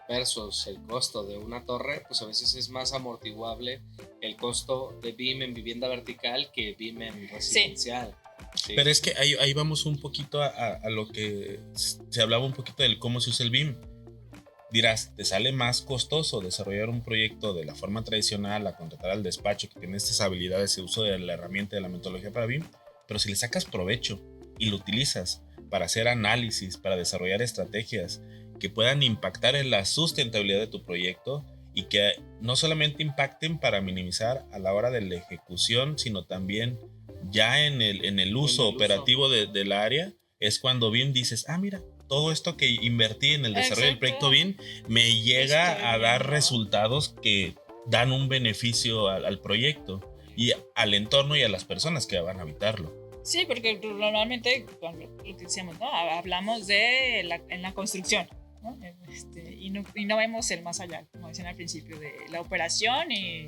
versus el costo de una torre, pues a veces es más amortiguable el costo de BIM en vivienda vertical que BIM en residencial. Sí. Pero es que ahí vamos un poquito a lo que se hablaba un poquito del cómo se usa el BIM. Dirás, ¿te sale más costoso desarrollar un proyecto de la forma tradicional a contratar al despacho que tiene estas habilidades de uso de la herramienta de la metodología para BIM? Pero si le sacas provecho y lo utilizas para hacer análisis, para desarrollar estrategias que puedan impactar en la sustentabilidad de tu proyecto y que no solamente impacten para minimizar a la hora de la ejecución, sino también ya en el uso operativo del área, es cuando BIM dices, mira, todo esto que invertí en el desarrollo del proyecto BIM me llega a dar resultados que dan un beneficio al proyecto y al entorno y a las personas que van a habitarlo. Sí, porque normalmente, lo que decíamos, ¿no? Hablamos de en la construcción, ¿no? Y no vemos el más allá, como decían al principio, de la operación y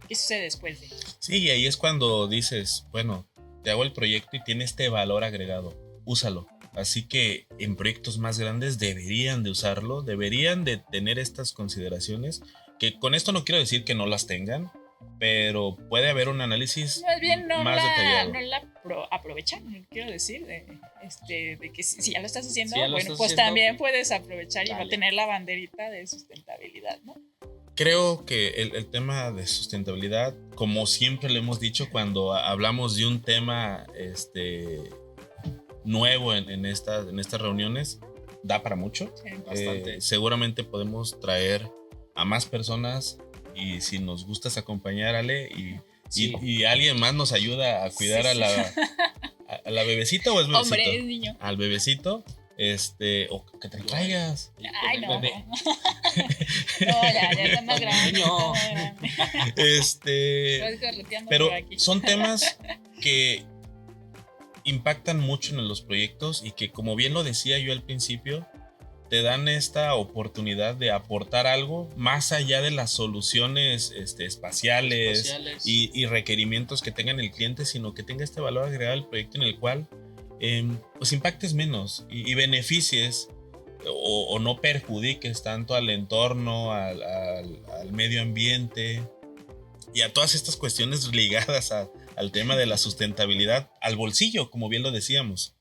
qué sucede después de. Sí, y ahí es cuando dices, bueno, te hago el proyecto y tiene este valor agregado, úsalo. Así que en proyectos más grandes deberían de usarlo, deberían de tener estas consideraciones, que con esto no quiero decir que no las tengan, pero puede haber un análisis más detallado. No la aprovechan, quiero decir, de que si ya lo estás haciendo, pues también puedes aprovechar y va a tener la banderita de sustentabilidad, ¿no? Creo que el tema de sustentabilidad, como siempre le hemos dicho cuando hablamos de un tema nuevo en estas reuniones, da para mucho. Sí, bastante. Seguramente podemos traer a más personas y si nos gustas acompañar, Ale, y alguien más nos ayuda a cuidar a la bebecita, ¿o es bebecito? Hombre, es niño. Al bebecito, o que te traigas. Ay, no. No, ya está más grande. No. Pero son temas que impactan mucho en los proyectos y que, como bien lo decía yo al principio, te dan esta oportunidad de aportar algo más allá de las soluciones espaciales. Y requerimientos que tengan el cliente, sino que tenga este valor agregado al proyecto en el cual pues impactes menos y beneficies o no perjudiques tanto al entorno, al medio ambiente y a todas estas cuestiones ligadas al tema de la sustentabilidad, al bolsillo, como bien lo decíamos.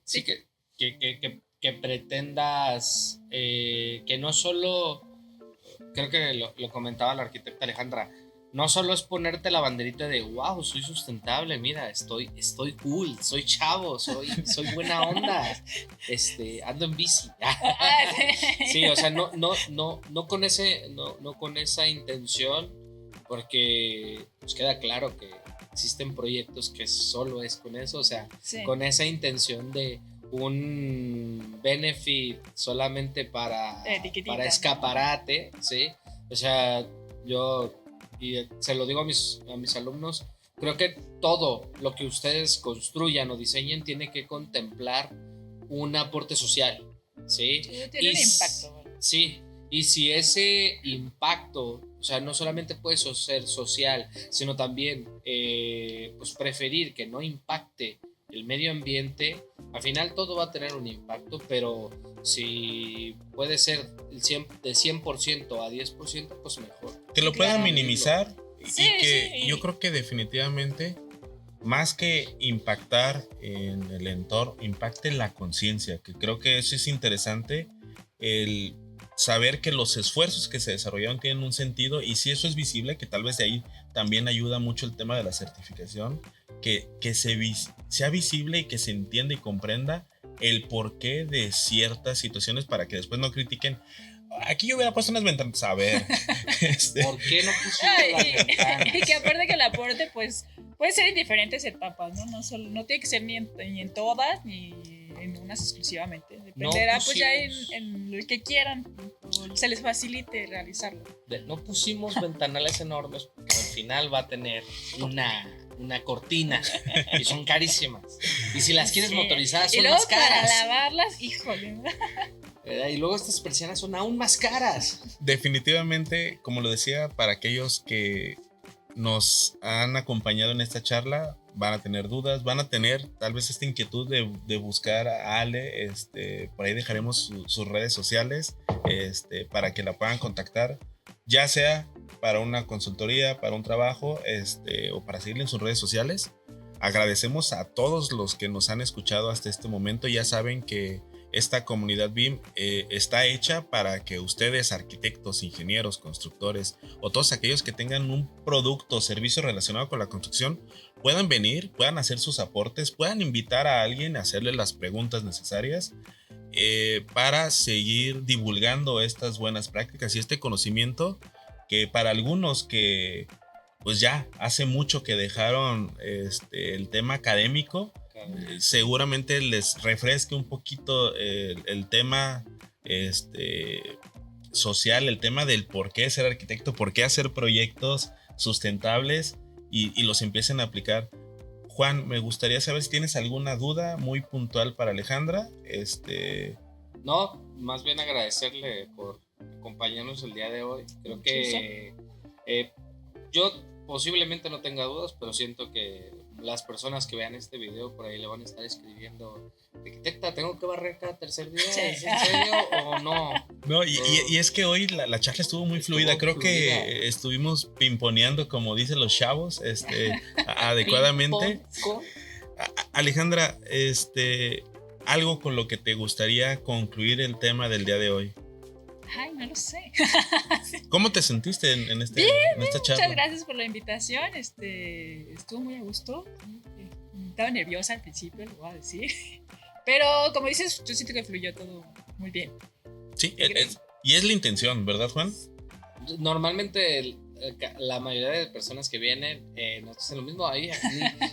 Sí, que pretendas que no solo, creo que lo comentaba la arquitecta Alejandra, no solo es ponerte la banderita de wow, soy sustentable, mira, estoy cool, soy chavo, soy buena onda, ando en bici. Sí, o sea, no con esa intención, porque nos queda claro que existen proyectos que solo es con eso, o sea, sí, con esa intención de un benefit solamente para escaparate, ¿sí? O sea, yo, y se lo digo a mis alumnos, creo que todo lo que ustedes construyan o diseñen tiene que contemplar un aporte social, ¿sí? Tiene un impacto. Sí, y si ese impacto, o sea, no solamente puede ser social, sino también pues preferir que no impacte el medio ambiente, al final todo va a tener un impacto, pero si puede ser de 100% a 10%, pues mejor. Que lo puedan minimizar y yo creo que definitivamente, más que impactar en el entorno, impacte en la conciencia, que creo que eso es interesante, el saber que los esfuerzos que se desarrollaron tienen un sentido, y si eso es visible, que tal vez de ahí también ayuda mucho el tema de la certificación, que sea visible y que se entienda y comprenda el porqué de ciertas situaciones, para que después no critiquen. Aquí yo hubiera puesto unas ventanas, a ver. ¿Por qué no pusiste las ventanas? Y que aparte que el aporte pues puede ser en diferentes etapas, ¿no? No tiene que ser ni en todas, ni en unas exclusivamente. Dependerá pues ya en lo que quieran, o se les facilite realizarlo. No pusimos ventanales enormes porque al final va a tener una cortina y son carísimas. Y si las quieres motorizadas son más caras. Para lavarlas, híjole. Y luego estas persianas son aún más caras. Definitivamente, como lo decía, para aquellos que nos han acompañado en esta charla, van a tener dudas, van a tener tal vez esta inquietud de buscar a Ale. Por ahí dejaremos sus redes sociales para que la puedan contactar, ya sea para una consultoría, para un trabajo, o para seguirle en sus redes sociales. Agradecemos a todos los que nos han escuchado hasta este momento. Ya saben que esta comunidad BIM está hecha para que ustedes, arquitectos, ingenieros, constructores o todos aquellos que tengan un producto o servicio relacionado con la construcción, puedan venir, puedan hacer sus aportes, puedan invitar a alguien a hacerle las preguntas necesarias para seguir divulgando estas buenas prácticas y este conocimiento que para algunos que pues ya hace mucho que dejaron el tema académico, seguramente les refresque un poquito el tema social, el tema del por qué ser arquitecto, por qué hacer proyectos sustentables y los empiecen a aplicar. Juan, me gustaría saber si tienes alguna duda muy puntual para Alejandra. No, más bien agradecerle por acompañarnos el día de hoy. Creo que yo posiblemente no tenga dudas, pero siento que las personas que vean este video por ahí le van a estar escribiendo: arquitecta, ¿tengo que barrer cada tercer día? ¿Es en serio o no? No, y es que hoy la charla estuvo muy fluida. Creo que estuvimos pimponeando, como dicen los chavos, adecuadamente. Alejandra, algo con lo que te gustaría concluir el tema del día de hoy. Ay, no lo sé. ¿Cómo te sentiste en esta charla? Muchas gracias por la invitación. Estuvo muy a gusto. Estaba nerviosa al principio, lo voy a decir. Pero como dices, yo siento que fluyó todo muy bien. Sí, y es la intención, ¿verdad, Juan? Normalmente la mayoría de personas que vienen nos dicen lo mismo. Ahí,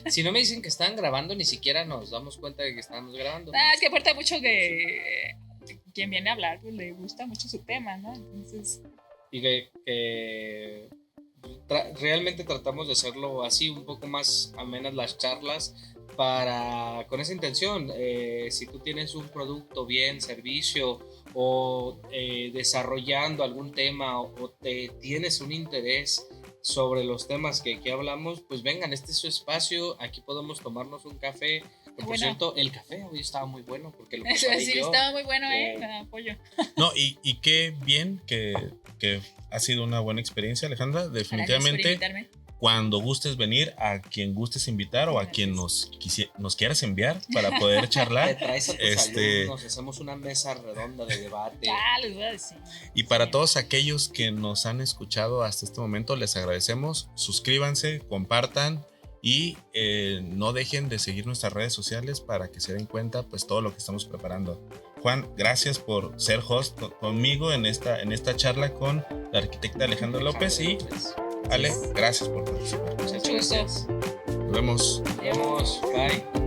si no me dicen que están grabando, ni siquiera nos damos cuenta de que estamos grabando. Es que aporta mucho que quien viene a hablar pues le gusta mucho su tema, ¿no? Entonces... Y que realmente tratamos de hacerlo así, un poco más amenas las charlas, con esa intención. Si tú tienes un producto, bien, servicio, o desarrollando algún tema, o tienes un interés sobre los temas que aquí hablamos, pues vengan, este es su espacio, aquí podemos tomarnos un café. Por cierto, el café hoy estaba muy bueno porque lo preparé sí, yo. estaba muy bueno, apoyo. No, y qué bien que ha sido una buena experiencia, Alejandra. Definitivamente, cuando gustes venir, a quien gustes invitar o a quien nos quieras enviar para poder charlar. Te traes a tus alumnos, hacemos una mesa redonda de debate. Les voy a decir. Y para todos aquellos que nos han escuchado hasta este momento, les agradecemos. Suscríbanse, compartan y no dejen de seguir nuestras redes sociales para que se den cuenta pues todo lo que estamos preparando. Juan, gracias por ser host conmigo en esta charla con la arquitecta Alejandra López y Ale, gracias por participar. Muchas gracias. Nos vemos. Bye.